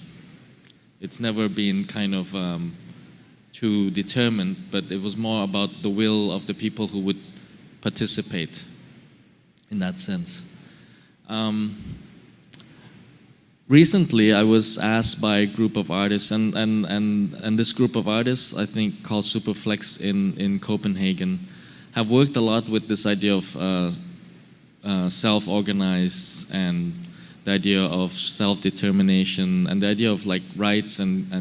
Speaker 6: It's never been kind of too determined, but it was more about the will of the people who would participate in that sense. Recently, I was asked by a group of artists, and this group of artists, I think called Superflex in Copenhagen, have worked a lot with this idea of self-organized and the idea of self-determination and the idea of like rights and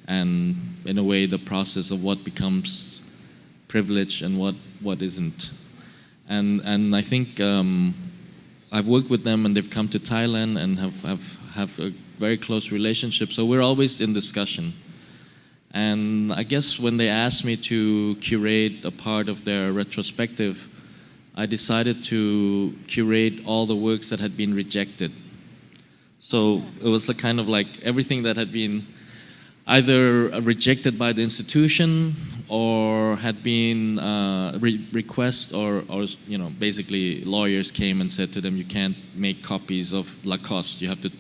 Speaker 6: in a way the process of what becomes privilege and what isn't. And I think I've worked with them and they've come to Thailand and have a very close relationship. So we're always in discussion. And I guess when they asked me to curate a part of their retrospective, I decided to curate all the works that had been rejected. So it was a kind of like everything that had been either rejected by the institution or had been requests or basically lawyers came and said to them, you can't make copies of Lacoste. You have to,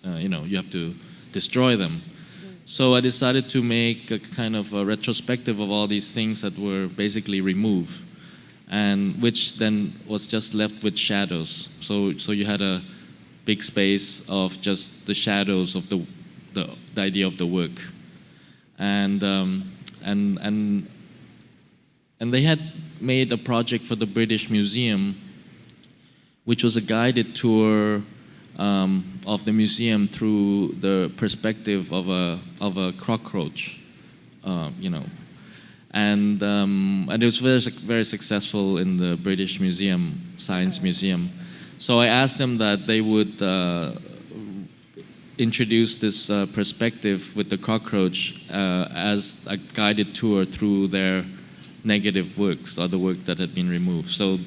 Speaker 6: you have to destroy them. So I decided to make a kind of a retrospective of all these things that were basically removed, and which then was just left with shadows. So you had a big space of just the shadows of the idea of the work, and they had made a project for the British Museum, which was a guided tour of the museum through the perspective of a cockroach, and it was very, very successful in the British Museum, Science Museum. So I asked them that they would introduce this perspective with the cockroach as a guided tour through their negative works, or the work that had been removed. So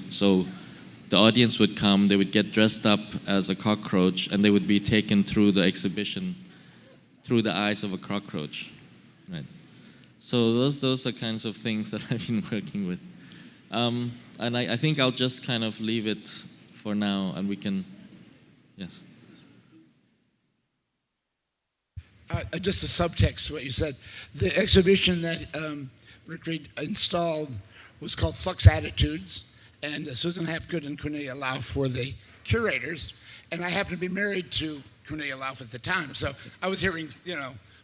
Speaker 6: the audience would come, they would get dressed up as a cockroach, and they would be taken through the exhibition through the eyes of a cockroach. Right. So those are kinds of things that I've been working with. And I think I'll just kind of leave it for now, and we can, yes.
Speaker 3: Just a subtext to what you said. The exhibition that Rick Reed installed was called Flux Attitudes, and Susan Hapgood and Cornelia Lauf were the curators, and I happened to be married to Cornelia Lauf at the time, so I was hearing,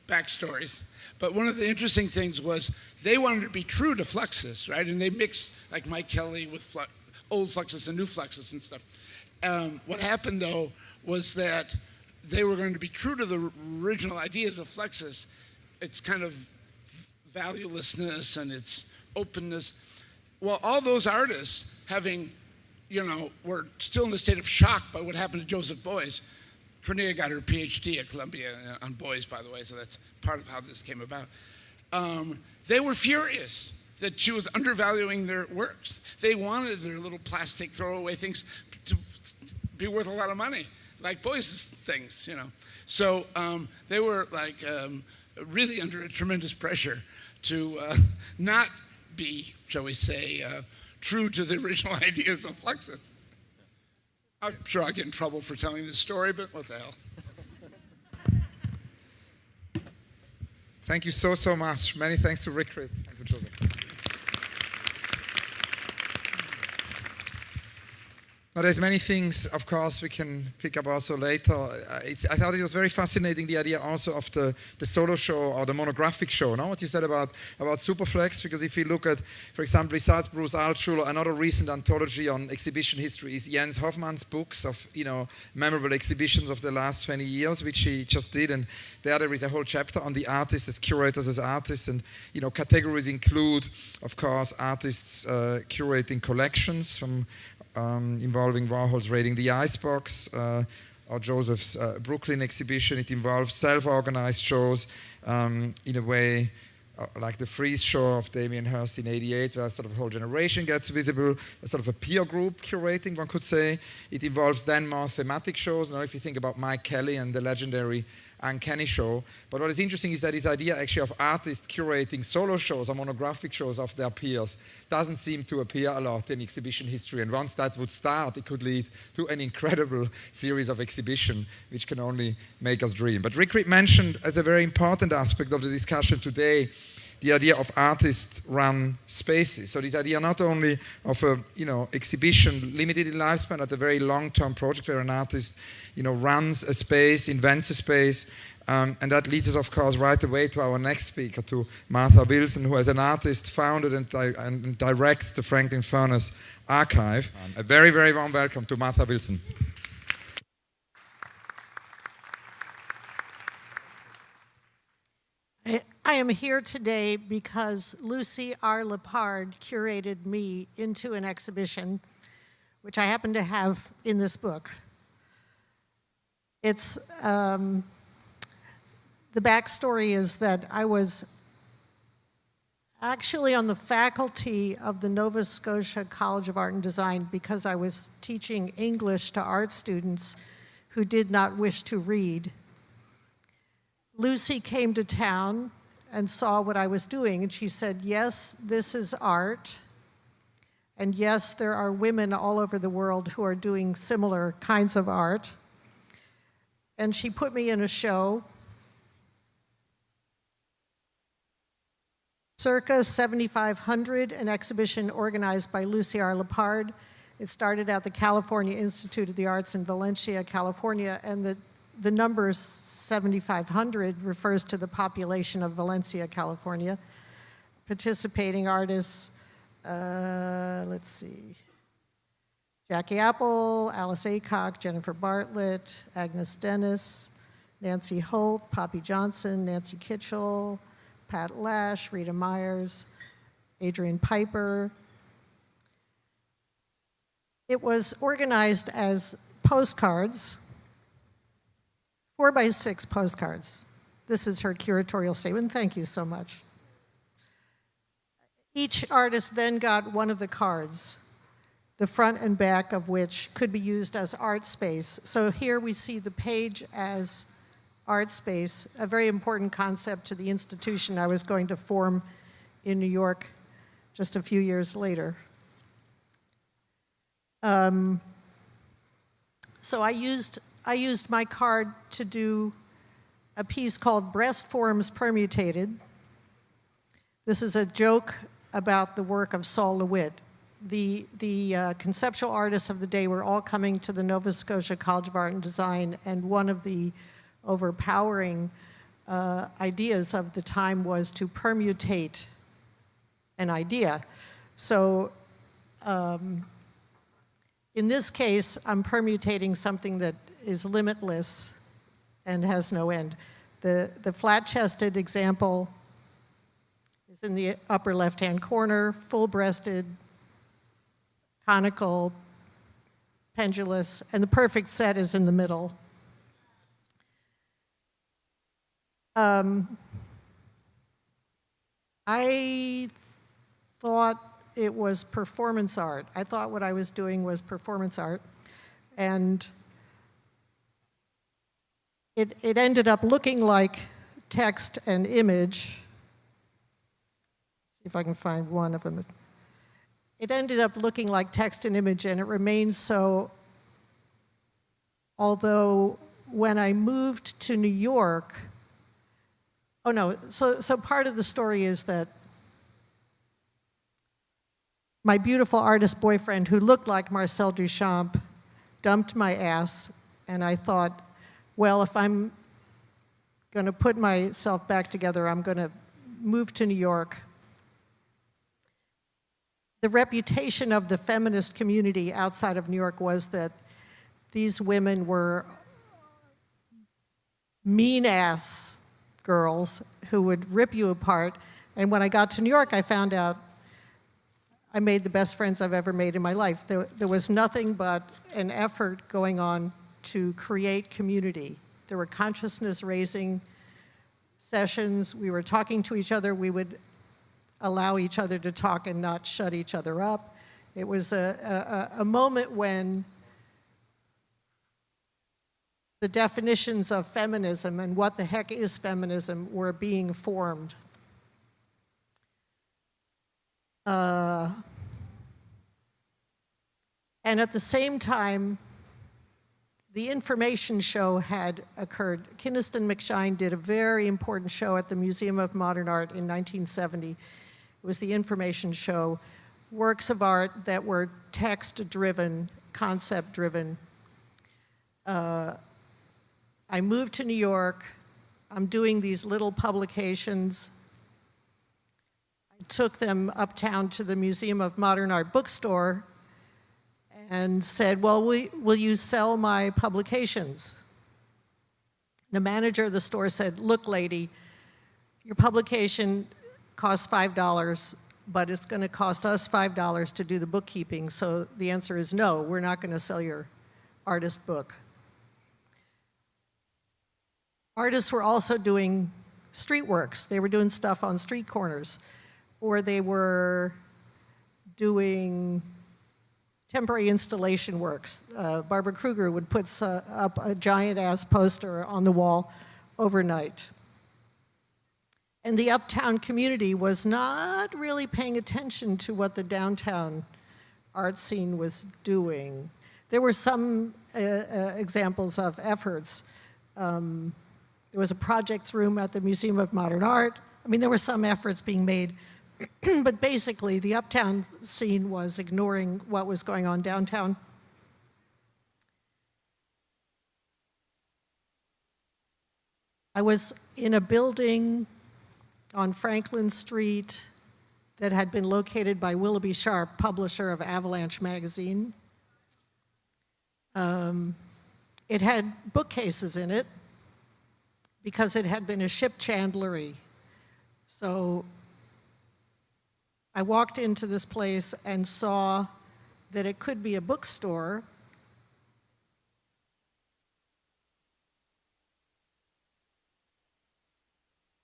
Speaker 3: backstories. But one of the interesting things was they wanted to be true to Fluxus, right? And they mixed like Mike Kelly with old Fluxus and new Fluxus and stuff. What happened though was that they were going to be true to the original ideas of Fluxus, its kind of valuelessness and its openness. Well, all those artists were still in a state of shock by what happened to Joseph Beuys. Cornelia got her PhD at Columbia on Beuys, by the way, so that's part of how this came about. They were furious that she was undervaluing their works. They wanted their little plastic throwaway things to be worth a lot of money, like Beuys' things, So they were really under a tremendous pressure to not be, shall we say, true to the original ideas of Fluxus. I'm sure I'll get in trouble for telling this story, but what the hell.
Speaker 5: Thank you so much. Many thanks to Rick Reed and to Joseph. Now, there's many things, of course, we can pick up also later. I thought it was very fascinating, the idea also of the solo show or the monographic show. Now, what you said about Superflex, because if you look at, for example, besides Bruce Altschuler, another recent anthology on exhibition history is Jens Hoffmann's books of, memorable exhibitions of the last 20 years, which he just did. And there is a whole chapter on the artists as curators, as artists. And, categories include, of course, artists curating collections from involving Warhol's Raiding the Icebox, or Joseph's Brooklyn exhibition. It involves self-organized shows, in a way, like the Freeze show of Damien Hirst in '88, where sort of a whole generation gets visible, a sort of a peer group curating, one could say. It involves then more thematic shows. Now, if you think about Mike Kelly and the legendary Uncanny show. But what is interesting is that this idea actually of artists curating solo shows or monographic shows of their peers doesn't seem to appear a lot in exhibition history. And once that would start, it could lead to an incredible series of exhibition, which can only make us dream. But Rick mentioned as a very important aspect of the discussion today, the idea of artist-run spaces. So this idea not only of a exhibition limited in lifespan, but a very long-term project where an artist runs a space, invents a space, and that leads us, of course, right away to our next speaker, to Martha Wilson, who as an artist founded and directs the Franklin Furnace Archive. A very, very warm welcome to Martha Wilson.
Speaker 7: I am here today because Lucy R. Lepard curated me into an exhibition, which I happen to have in this book. It's, the backstory is that I was actually on the faculty of the Nova Scotia College of Art and Design because I was teaching English to art students who did not wish to read. Lucy came to town and saw what I was doing, and she said, yes, this is art, and yes, there are women all over the world who are doing similar kinds of art. And she put me in a show. Circa 7500, an exhibition organized by Lucy R. Lepard. It started at the California Institute of the Arts in Valencia, California, and the number 7,500 refers to the population of Valencia, California. Participating artists, let's see, Jackie Apple, Alice Aycock, Jennifer Bartlett, Agnes Dennis, Nancy Holt, Poppy Johnson, Nancy Kitchell, Pat Lash, Rita Myers, Adrian Piper. It was organized as postcards, 4x6 postcards. This is her curatorial statement. Thank you so much. Each artist then got one of the cards, the front and back of which could be used as art space. So here we see the page as art space, a very important concept to the institution I was going to form in New York just a few years later. So I used my card to do a piece called Breast Forms Permutated. This is a joke about the work of Sol LeWitt. The conceptual artists of the day were all coming to the Nova Scotia College of Art and Design, and one of the overpowering ideas of the time was to permutate an idea. So in this case, I'm permutating something that is limitless and has no end. The flat-chested example is in the upper left-hand corner, full-breasted, conical, pendulous, and the perfect set is in the middle. I thought it was performance art. I thought what I was doing was performance art, and it ended up looking like text and image. See if I can find one of them. It ended up looking like text and image, and it remains so, although when I moved to New York, so part of the story is that my beautiful artist boyfriend, who looked like Marcel Duchamp, dumped my ass, and I thought, well, if I'm going to put myself back together, I'm going to move to New York. The reputation of the feminist community outside of New York was that these women were mean-ass girls who would rip you apart. And when I got to New York, I found out I made the best friends I've ever made in my life. There was nothing but an effort going on to create community. There were consciousness-raising sessions. We were talking to each other. We would allow each other to talk and not shut each other up. It was a moment when the definitions of feminism and what the heck is feminism were being formed. And at the same time, the information show had occurred. Kynaston McShine did a very important show at the Museum of Modern Art in 1970. It was the information show, works of art that were text-driven, concept-driven. I moved to New York. I'm doing these little publications. I took them uptown to the Museum of Modern Art bookstore and said, well, will you sell my publications? The manager of the store said, look, lady, your publication costs $5, but it's going to cost us $5 to do the bookkeeping, so the answer is no, we're not going to sell your artist book. Artists were also doing street works. They were doing stuff on street corners, or they were doing temporary installation works. Barbara Kruger would put up a giant-ass poster on the wall overnight. And the uptown community was not really paying attention to what the downtown art scene was doing. There were some examples of efforts. There was a projects room at the Museum of Modern Art. I mean, there were some efforts being made, but basically the uptown scene was ignoring what was going on downtown. I was in a building on Franklin Street that had been located by Willoughby Sharp, publisher of Avalanche magazine. It had bookcases in it because it had been a ship chandlery. So I walked into this place and saw that it could be a bookstore.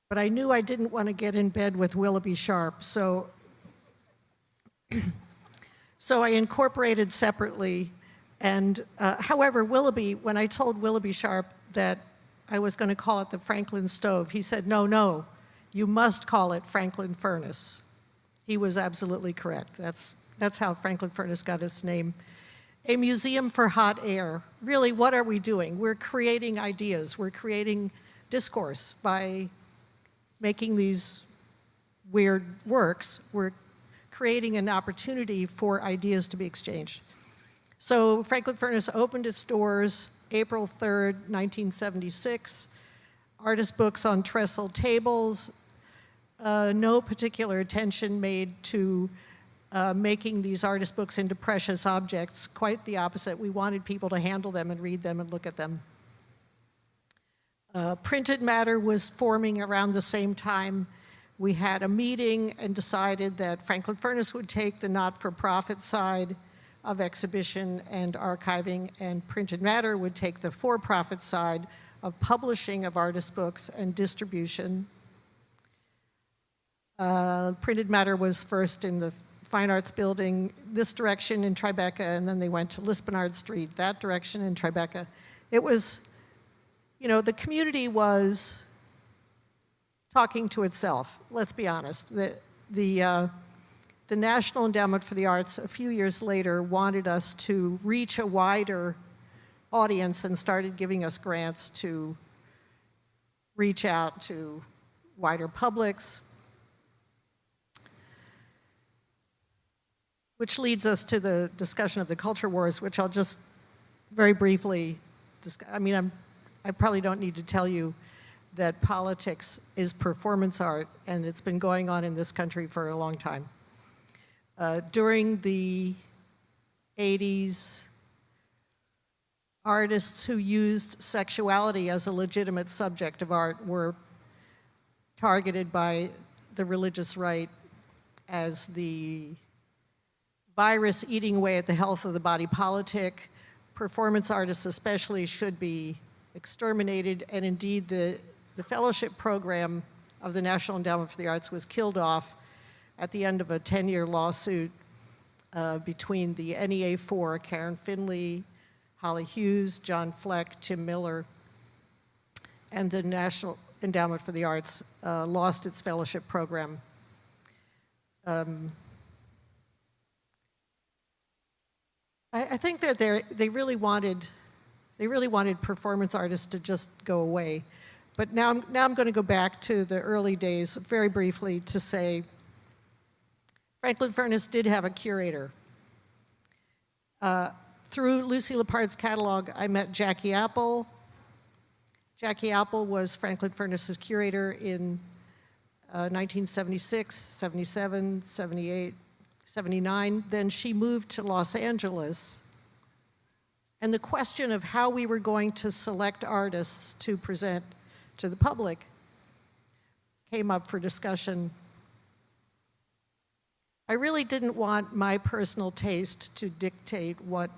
Speaker 7: But I knew I didn't want to get in bed with Willoughby Sharp, so I incorporated separately. And however, Willoughby, when I told Willoughby Sharp that I was going to call it the Franklin Stove, he said, no, you must call it Franklin Furnace. He was absolutely correct. That's how Franklin Furnace got its name. A museum for hot air. Really, what are we doing? We're creating ideas. We're creating discourse by making these weird works. We're creating an opportunity for ideas to be exchanged. So Franklin Furnace opened its doors April 3rd, 1976. Artist books on trestle tables. No particular attention made to making these artist books into precious objects. Quite the opposite. We wanted people to handle them and read them and look at them. Printed matter was forming around the same time. We had a meeting and decided that Franklin Furnace would take the not-for-profit side of exhibition and archiving, and printed matter would take the for-profit side of publishing of artist books and distribution. Printed matter was first in the Fine Arts Building, this direction in Tribeca, and then they went to Lispenard Street, that direction in Tribeca. It was, the community was talking to itself, let's be honest. The National Endowment for the Arts, a few years later, wanted us to reach a wider audience and started giving us grants to reach out to wider publics. Which leads us to the discussion of the culture wars, which I'll just very briefly discuss. I probably don't need to tell you that politics is performance art, and it's been going on in this country for a long time. During the 80s, artists who used sexuality as a legitimate subject of art were targeted by the religious right as the virus eating away at the health of the body politic. Performance artists especially should be exterminated, and indeed the the fellowship program of the National Endowment for the Arts was killed off at the end of a 10-year lawsuit between the NEA4, Karen Finley, Holly Hughes, John Fleck, Tim Miller, and the National Endowment for the Arts lost its fellowship program. I think that they really wanted performance artists to just go away. But now I'm going to go back to the early days very briefly to say Franklin Furnace did have a curator. Through Lucy Lepard's catalog, I met Jackie Apple. Jackie Apple was Franklin Furnace's curator in 1976, 77, 78, 79. Then she moved to Los Angeles. And the question of how we were going to select artists to present to the public came up for discussion. I really didn't want my personal taste to dictate what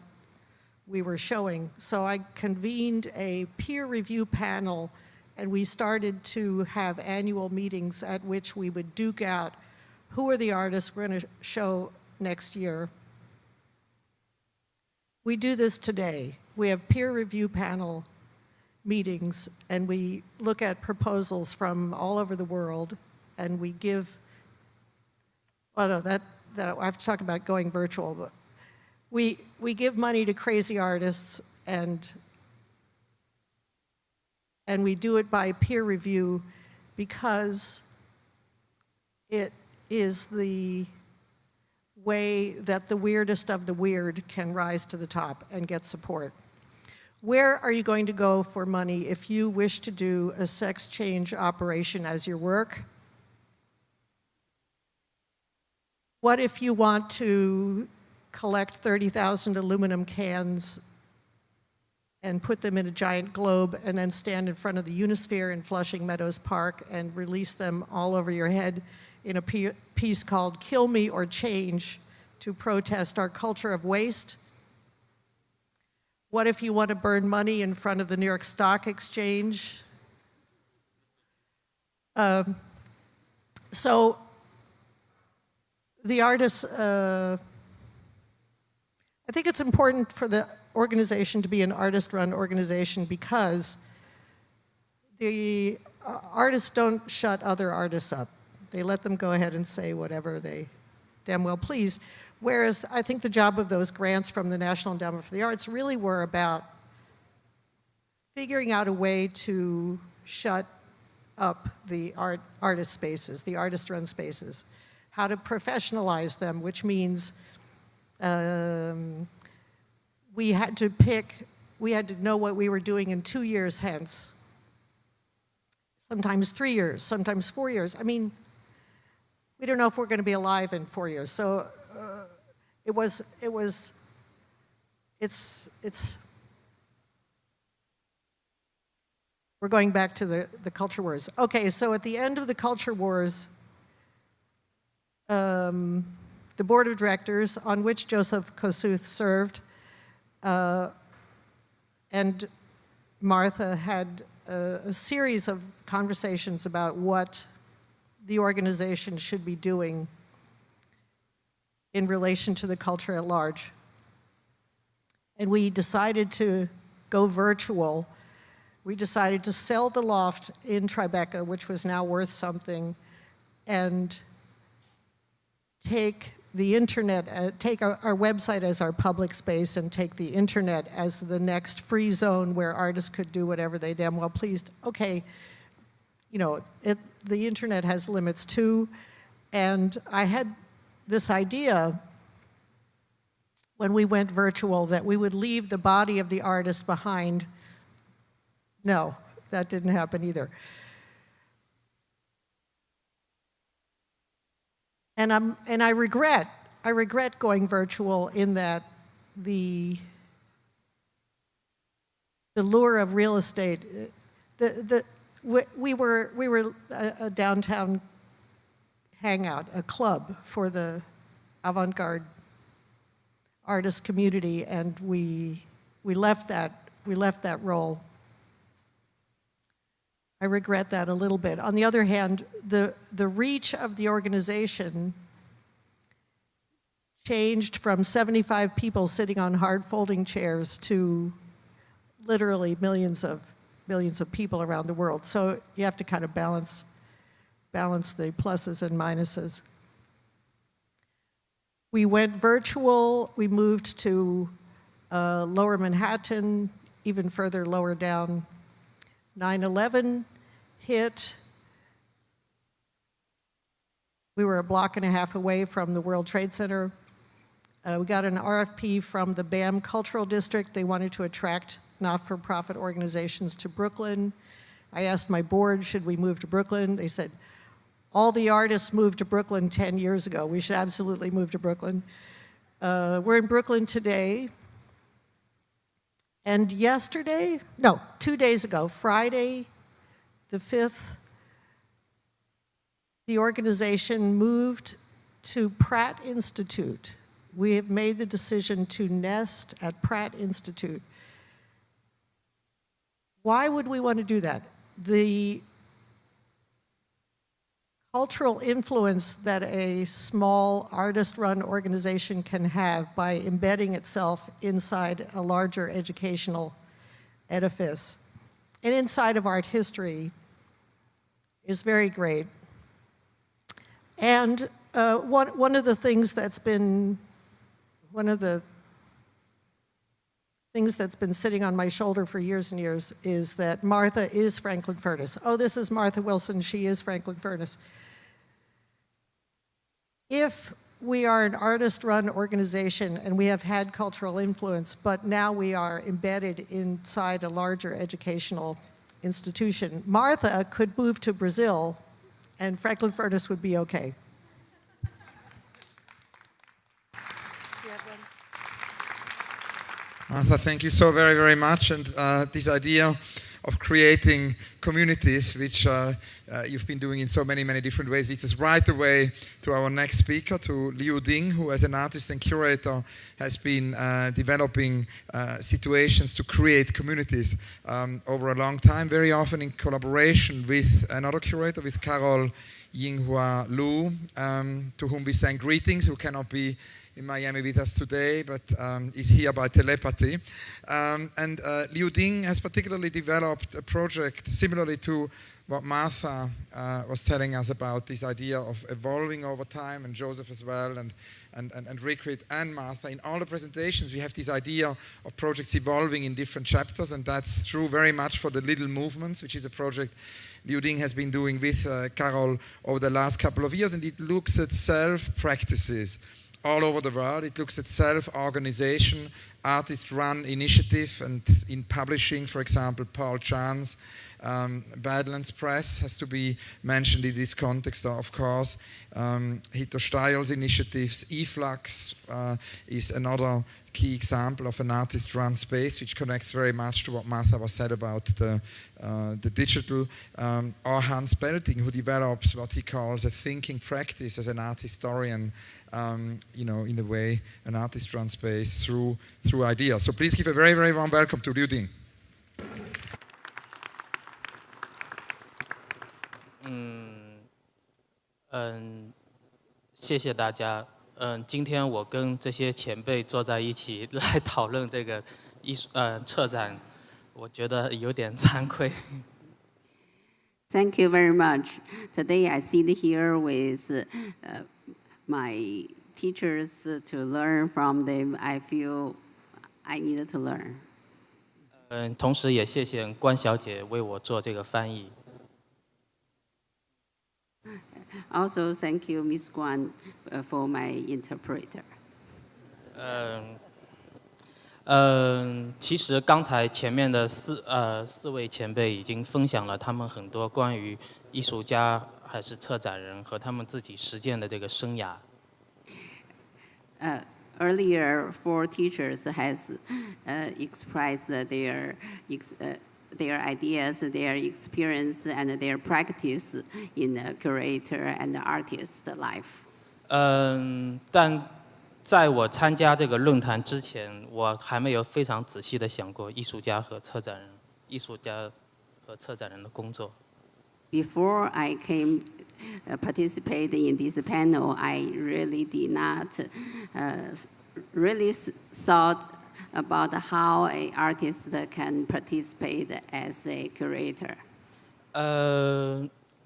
Speaker 7: we were showing, so I convened a peer review panel, and we started to have annual meetings at which we would duke out who are the artists we're going to show next year. We do this today. We have peer review panel meetings, and we look at proposals from all over the world, and we give, well, no, that I have to talk about going virtual, but we give money to crazy artists, and we do it by peer review because it is the way that the weirdest of the weird can rise to the top and get support. Where are you going to go for money if you wish to do a sex change operation as your work? What if you want to collect 30,000 aluminum cans and put them in a giant globe and then stand in front of the Unisphere in Flushing Meadows Park and release them all over your head in a piece called Kill Me or Change to protest our culture of waste? What if you want to burn money in front of the New York Stock Exchange? So the artists, I think it's important for the organization to be an artist-run organization because the artists don't shut other artists up. They let them go ahead and say whatever they damn well please. Whereas I think the job of those grants from the National Endowment for the Arts really were about figuring out a way to shut up the artist spaces, the artist-run spaces, how to professionalize them, which means we had to know what we were doing in 2 years hence, sometimes 3 years, sometimes 4 years. I mean, we don't know if we're going to be alive in 4 years. So we're going back to the culture wars. Okay, so at the end of the culture wars, the board of directors, on which Joseph Kosuth served, and Martha had a series of conversations about what the organization should be doing in relation to the culture at large. And we decided to go virtual. We decided to sell the loft in Tribeca, which was now worth something, and take the internet, take our website as our public space and take the internet as the next free zone where artists could do whatever they damn well pleased. Okay, you know, the internet has limits too, and I had this idea when we went virtual that we would leave the body of the artist behind. No, that didn't happen either. And I regret going virtual in that the lure of real estate, we were a downtown hangout, a club for the avant-garde artist community, and we left that role. I regret that a little bit. On the other hand, the reach of the organization changed from 75 people sitting on hard folding chairs to literally millions of people around the world. So you have to kind of balance the pluses and minuses. We went virtual. We moved to Lower Manhattan, even further lower down. 9/11 hit. We were a block and a half away from the World Trade Center. We got an RFP from the BAM Cultural District. They wanted to attract not-for-profit organizations to Brooklyn. I asked my board, should we move to Brooklyn? They said, all the artists moved to Brooklyn 10 years ago. We should absolutely move to Brooklyn. We're in Brooklyn today. And 2 days ago, Friday the 5th, the organization moved to Pratt Institute. We have made the decision to nest at Pratt Institute. Why would we want to do that? The cultural influence that a small artist-run organization can have by embedding itself inside a larger educational edifice and inside of art history is very great. And one of the things that's been sitting on my shoulder for years and years is that Martha is Franklin Furness. Oh, this is Martha Wilson, she is Franklin Furness. If we are an artist-run organization and we have had cultural influence, but now we are embedded inside a larger educational institution, Martha could move to Brazil and Franklin Furness would be okay.
Speaker 5: Martha, thank you so very, very much. And this idea of creating communities, which you've been doing in so many, many different ways, leads us right away to our next speaker, to Liu Ding, who as an artist and curator has been developing situations to create communities over a long time, very often in collaboration with another curator, with Carol Yinghua Lu, to whom we send greetings, who cannot be in Miami with us today, but is here by telepathy. And Liu Ding has particularly developed a project similarly to what Martha was telling us about, this idea of evolving over time, and Joseph as well, and Rikrit and Martha. In all the presentations, we have this idea of projects evolving in different chapters, and that's true very much for the Little Movements, which is a project Liu Ding has been doing with Carol over the last couple of years, and it looks at self-practices all over the world. It looks at self-organization, artist-run initiative, and in publishing, for example, Paul Chan's Badlands Press has to be mentioned in this context, of course. Hito Steil's initiatives, eFlux is another key example of an artist-run space, which connects very much to what Martha was said about the digital. Or Hans Belting, who develops what he calls a thinking practice as an art historian, in a way, an artist-run space through ideas. So please give a very, very warm welcome to Liu Ding.
Speaker 8: 谢谢大家。今天我跟这些前辈坐在一起来讨论这个策展，我觉得有点惭愧。
Speaker 9: Thank you very much. Today I sit here with my teachers to learn from them. I feel I needed to learn.
Speaker 8: 同时也谢谢关小姐为我做这个翻译。
Speaker 9: Also, thank you, Miss Guan, for my interpreter.
Speaker 8: 其实刚才前面的四位前辈已经分享了他们很多关于艺术家还是策展人和他们自己实践的这个生涯。
Speaker 9: Earlier, 4 teachers has expressed their ideas, their experience, and their practice in the curator and artist life.
Speaker 8: 但在我参加这个论坛之前，我还没有非常仔细的想过艺术家和策展人的工作。
Speaker 9: Before I came participate in this panel, I really did not really thought about how an artist can participate as a curator.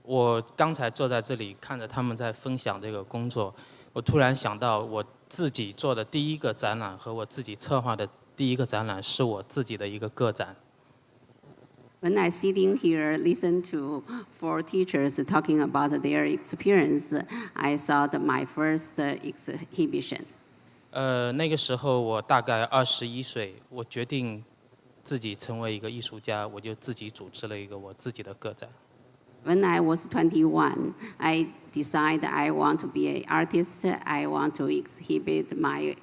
Speaker 8: 我刚才坐在这里看着他们在分享这个工作，我突然想到我自己做的第一个展览和我自己策划的第一个展览是我自己的一个个展。
Speaker 9: When I sitting here, listen to 4 teachers talking about their experience, I thought my first exhibition.
Speaker 8: 那个时候我大概21岁，我决定自己成为一个艺术家，我就自己组织了一个我自己的个展。
Speaker 9: When I was 21, I decided I want to be an artist. I want to exhibit my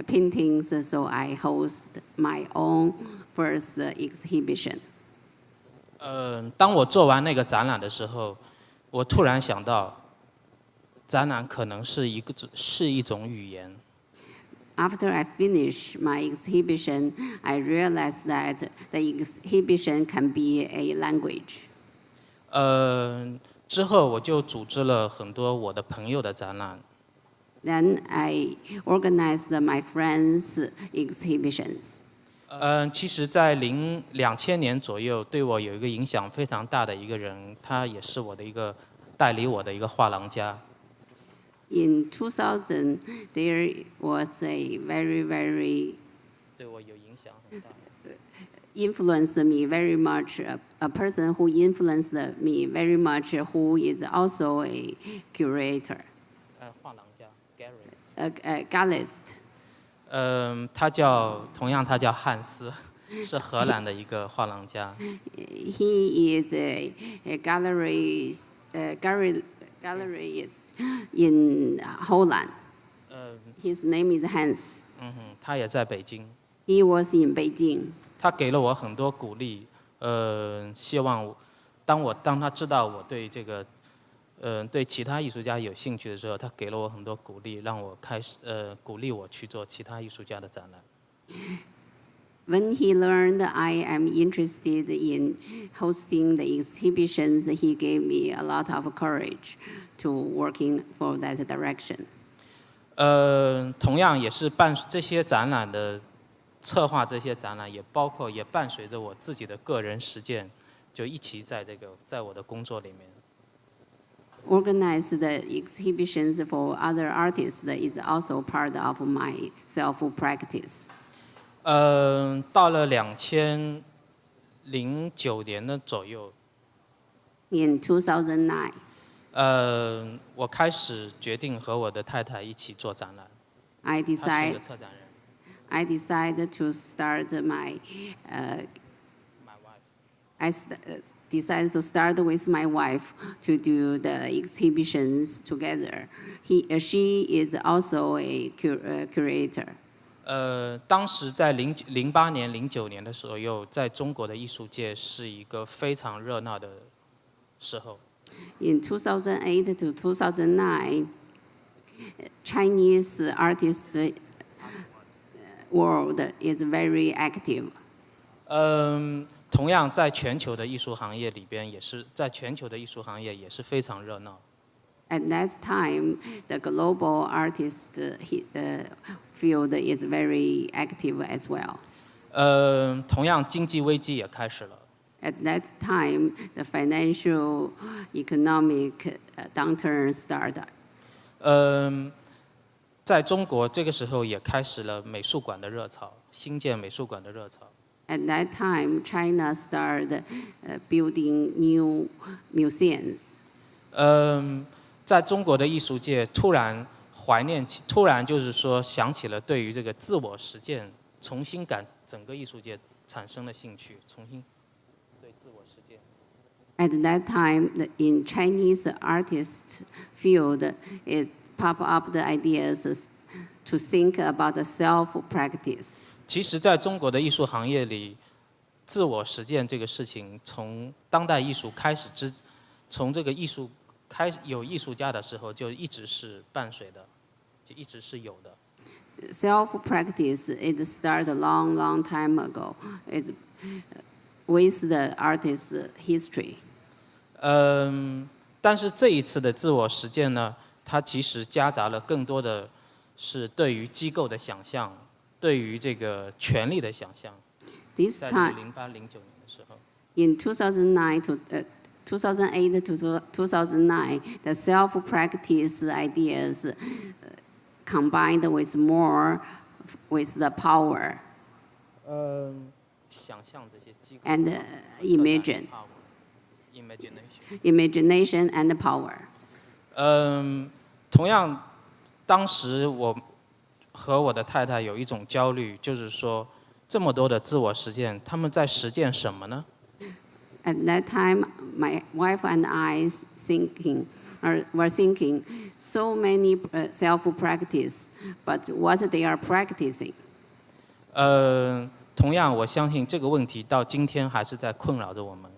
Speaker 9: paintings, so I host my own first exhibition.
Speaker 8: 当我做完那个展览的时候，我突然想到，展览可能是一种语言。
Speaker 9: After I finished my exhibition, I realized that the exhibition can be a language.
Speaker 8: 之后我就组织了很多我的朋友的展览。
Speaker 9: Then I organized my friends' exhibitions.
Speaker 8: 其实，在2000年左右，对我有一个影响非常大的一个人，他也是我的一个带领我的一个画廊家。
Speaker 9: In 2000, there was a very
Speaker 8: 对我有影响很大。
Speaker 9: influenced me very much, a person who influenced me very much, who is also a curator,
Speaker 8: 画廊家
Speaker 9: a gallist.
Speaker 8: 他同样他叫汉斯，是荷兰的一个画廊家。
Speaker 9: He is a galleryist in Holland. His name is Hans.
Speaker 8: 他也在北京。
Speaker 9: He was in Beijing.
Speaker 8: 他给了我很多鼓励，希望当他知道我对这个对其他艺术家有兴趣的时候，他给了我很多鼓励，让我鼓励我去做其他艺术家的展览。
Speaker 9: When he learned I am interested in hosting the exhibitions, he gave me a lot of courage to working for that direction.
Speaker 8: 同样也是这些展览的策划，这些展览也伴随着我自己的个人实践，就一起在我的工作里面。
Speaker 9: Organize the exhibitions for other artists is also part of my self-practice.
Speaker 8: 到了2009年的左右。
Speaker 9: In 2009.
Speaker 8: 我开始决定和我的太太一起做展览。
Speaker 9: I
Speaker 8: 她是一个策展人。
Speaker 9: I decided to start my wife. Decided to start with my wife to do the exhibitions together. She is also a curator.
Speaker 8: 当时在08年、09年的左右，在中国的艺术界是一个非常热闹的时候。
Speaker 9: In 2008 to 2009, Chinese artists world is very active.
Speaker 8: 同样在全球的艺术行业里边，也是非常热闹。
Speaker 9: At that time, the global artist field is very active as well.
Speaker 8: 同样经济危机也开始了。
Speaker 9: At that time, the financial economic downturn started.
Speaker 8: 在中国这个时候也开始了美术馆的热潮，新建美术馆的热潮。
Speaker 9: At that time, China started building new museums.
Speaker 8: 在中国的艺术界突然就是说想起了对于这个自我实践，重新整个艺术界产生了兴趣，重新对自我实践。
Speaker 9: At that time, in Chinese artist field, it pop up the ideas to think about the self-practice.
Speaker 8: 其实，在中国的艺术行业里，自我实践这个事情，从当代艺术开始从这个艺术有艺术家的时候，就一直是伴随的，就一直是有的。
Speaker 9: Self-practice it started a long time ago. It's with the artist's history.
Speaker 8: 但是这一次的自我实践呢，它其实夹杂了更多的是对于机构的想象，对于这个权力的想象。
Speaker 9: This
Speaker 8: 在
Speaker 9: time,
Speaker 8: 08、09年的时候。
Speaker 9: in 2008 to 2009, the self-practice ideas combined with more with the power
Speaker 8: 想象这些机构
Speaker 9: and
Speaker 8: 策展
Speaker 9: imagination and power.
Speaker 8: 同样，当时我和我的太太有一种焦虑，就是说，这么多的自我实践，他们在实践什么呢？
Speaker 9: At that time, my wife and I were thinking so many self-practice, but what they are practicing.
Speaker 8: 同样，我相信这个问题到今天还是在困扰着我们。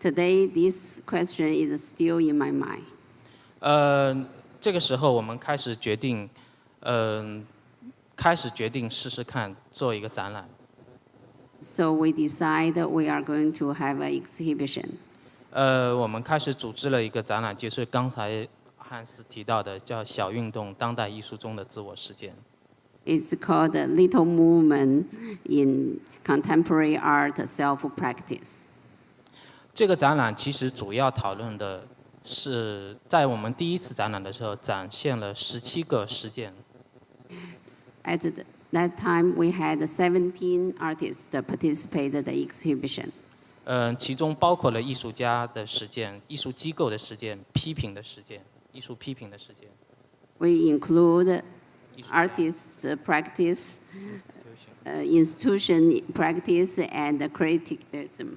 Speaker 9: Today, this question is still in my mind.
Speaker 8: 这个时候我们开始决定试试看做一个展览。
Speaker 9: So we decide we are going to have an exhibition.
Speaker 8: 我们开始组织了一个展览，就是刚才汉斯提到的，叫“小运动：当代艺术中的自我实践”。
Speaker 9: It's called a Little Movement in Contemporary Art Self-Practice.
Speaker 8: 这个展览其实主要讨论的是，在我们第一次展览的时候，展现了17个实践。
Speaker 9: At that time, we had 17 artists that participated in the exhibition.
Speaker 8: 其中包括了艺术家的实践、艺术机构的实践、批评的实践、艺术批评的实践。
Speaker 9: We include artists' practice, institution practice, and criticism,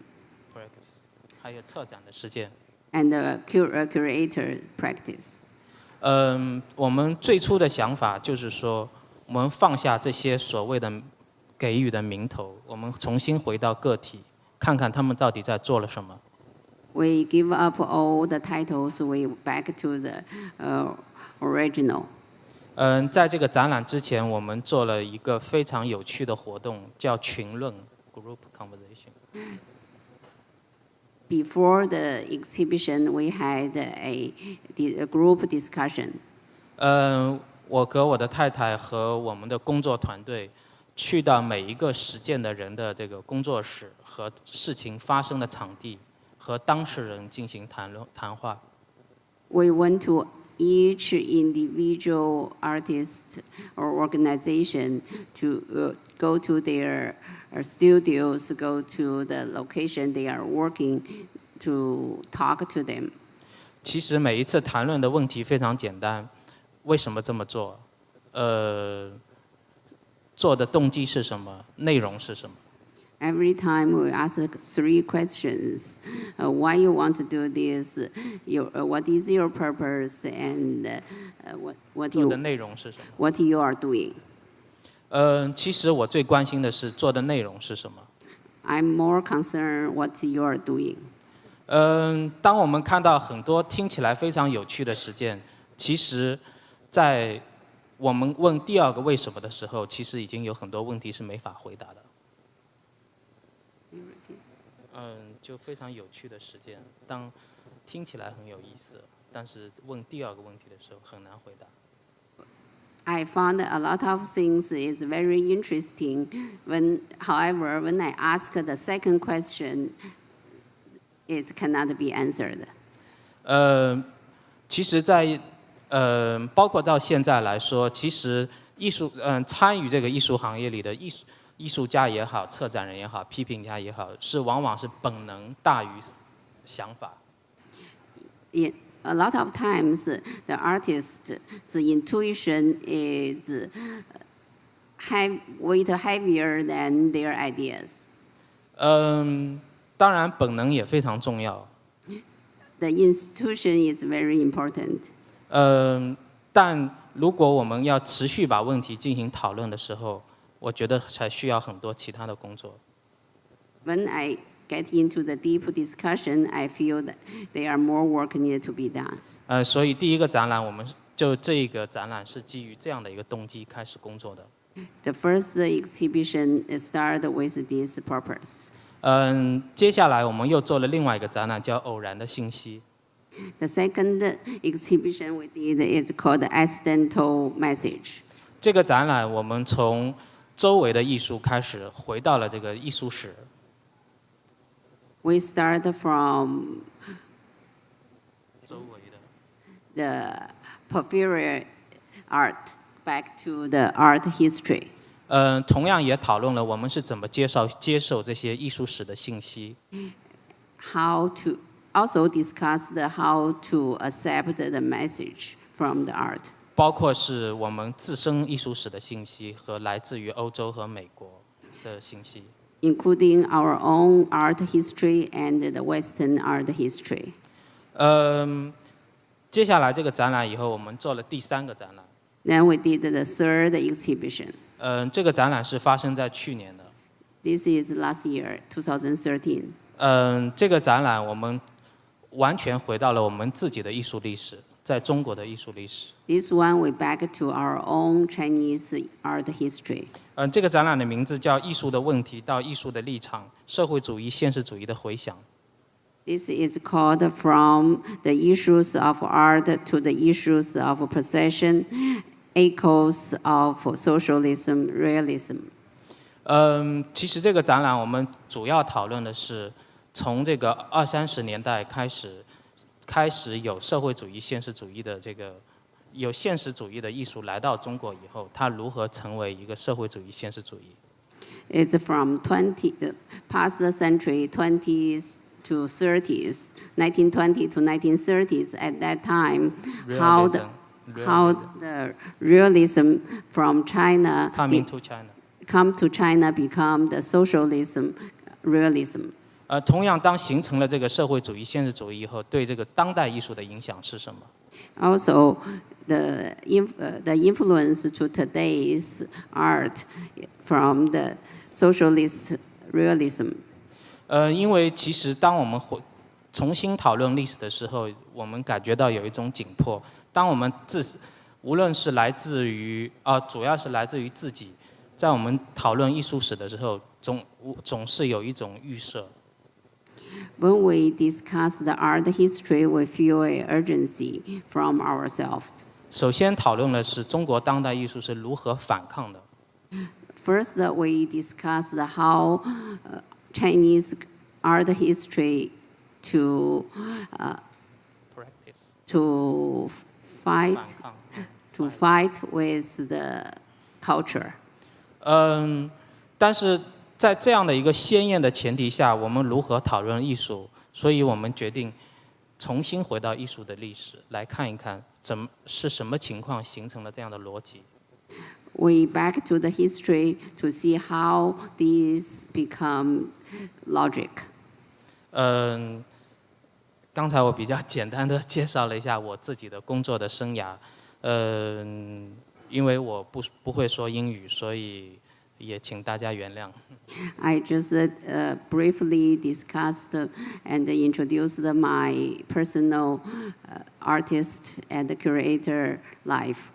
Speaker 8: 还有策展的实践。
Speaker 9: and curator practice.
Speaker 8: 我们最初的想法就是说，我们放下这些所谓的给予的名头，我们重新回到个体，看看他们到底在做了什么。
Speaker 9: We give up all the titles. We back to the original.
Speaker 8: 在这个展览之前，我们做了一个非常有趣的活动，叫群论 （group conversation）。Before
Speaker 9: the exhibition, we had a group discussion.
Speaker 8: 我和我的太太和我们的工作团队去到每一个实践的人的这个工作室和事情发生的场地，和当事人进行谈话。
Speaker 9: We went to each individual artist or organization to go to their studios, go to the location they are working, to talk to them.
Speaker 8: 其实每一次谈论的问题非常简单，为什么这么做？做的动机是什么？内容是什么？
Speaker 9: Every time we ask 3 questions: why you want to do this, what is your purpose, and what
Speaker 8: 做的内容是什么？
Speaker 9: you are doing.
Speaker 8: 其实我最关心的是做的内容是什么。
Speaker 9: I'm more concerned what you are doing.
Speaker 8: 当我们看到很多听起来非常有趣的实践，其实，在我们问第2个为什么的时候，其实已经有很多问题是没法回答的。就非常有趣的实践，当听起来很有意思，但是问第2个问题的时候很难回答。
Speaker 9: I found a lot of things is very interesting. However, when I ask the second question, it cannot be answered.
Speaker 8: 其实在，包括到现在来说，其实参与这个艺术行业里的艺术家也好，策展人也好，批评家也好，往往是本能大于想法。
Speaker 9: A lot of times, the artist's intuition is weight heavier than their ideas.
Speaker 8: 当然本能也非常重要。
Speaker 9: The institution is very important.
Speaker 8: 但如果我们要持续把问题进行讨论的时候，我觉得才需要很多其他的工作。
Speaker 9: When I get into the deep discussion, I feel that there are more work needed to be done.
Speaker 8: 所以第1个展览，我们就这一个展览是基于这样的一个动机开始工作的。
Speaker 9: The first exhibition started with this purpose.
Speaker 8: 接下来我们又做了另外一个展览，叫《偶然的信息》。
Speaker 9: The second exhibition we did is called Accidental Message.
Speaker 8: 这个展览我们从周围的艺术开始，回到了这个艺术史。
Speaker 9: We start from
Speaker 8: 周围的
Speaker 9: the peripheral art back to the art history.
Speaker 8: 同样也讨论了我们是怎么接受这些艺术史的信息。
Speaker 9: How to also discuss how to accept the message from the art.
Speaker 8: 包括是我们自身艺术史的信息和来自于欧洲和美国的信息。
Speaker 9: Including our own art history and the Western art history.
Speaker 8: 接下来这个展览以后，我们做了第3个展览。
Speaker 9: Then we did the third exhibition.
Speaker 8: 这个展览是发生在去年的。
Speaker 9: This is last year, 2013.
Speaker 8: 这个展览我们完全回到了我们自己的艺术历史，在中国的艺术历史。
Speaker 9: This one we back to our own Chinese art history.
Speaker 8: 这个展览的名字叫《艺术的问题到艺术的立场：社会主义现实主义的回响》。
Speaker 9: This is called From the Issues of Art to the Issues of Possession, Echoes of Socialism, Realism.
Speaker 8: 其实这个展览我们主要讨论的是，从这个20-30年代开始有社会主义现实主义的有现实主义的艺术来到中国以后，它如何成为一个社会主义现实主义。
Speaker 9: It's from past century 20s to 30s, 1920 to 1930s. At that time, how the realism from China come to China become the socialism realism.
Speaker 8: 同样，当形成了这个社会主义现实主义以后，对这个当代艺术的影响是什么？
Speaker 9: Also, the influence to today's art from the socialist realism.
Speaker 8: 因为其实当我们重新讨论历史的时候，我们感觉到有一种紧迫。当我们无论是来自于主要是来自于自己，在我们讨论艺术史的时候，总是有一种预设。
Speaker 9: When we discuss the art history, we feel an urgency from ourselves.
Speaker 8: 首先讨论的是中国当代艺术是如何反抗的。
Speaker 9: First, we discuss how Chinese art history to fight with the culture.
Speaker 8: 但是在这样的一个鲜艳的前提下，我们如何讨论艺术？所以我们决定重新回到艺术的历史，来看一看是什么情况形成了这样的逻辑。
Speaker 9: We back to the history to see how these become logic.
Speaker 8: 刚才我比较简单的介绍了一下我自己的工作的生涯。因为我不会说英语，所以也请大家原谅。
Speaker 9: I just briefly discussed and introduced my personal artist and curator life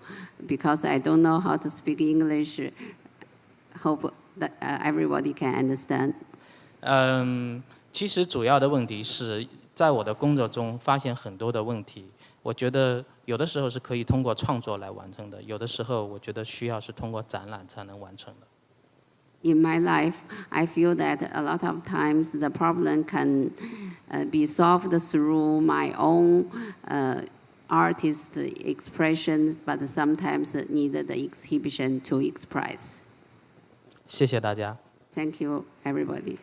Speaker 9: because I don't know how to speak English. Hope that everybody can understand.
Speaker 8: 其实主要的问题是在我的工作中发现很多的问题，我觉得有的时候是可以通过创作来完成的，有的时候我觉得需要是通过展览才能完成的。
Speaker 9: In my life, I feel that a lot of times the problem can be solved through my own artist expressions, but sometimes need the exhibition to express.
Speaker 8: 谢谢大家。
Speaker 9: Thank you, everybody.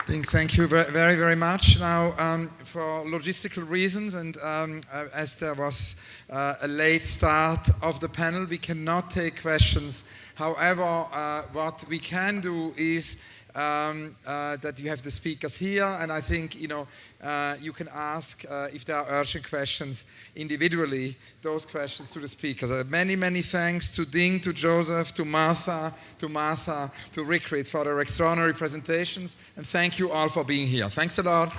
Speaker 5: Thank you very, very much. Now, for logistical reasons and as there was a late start of the panel, we cannot take questions. However, what we can do is that you have the speakers here, and I think you can ask if there are urgent questions individually, those questions to the speakers. Many, many thanks to Ding, to Joseph, to Martha, to Rikrit for their extraordinary presentations, and thank you all for being here. Thanks a lot.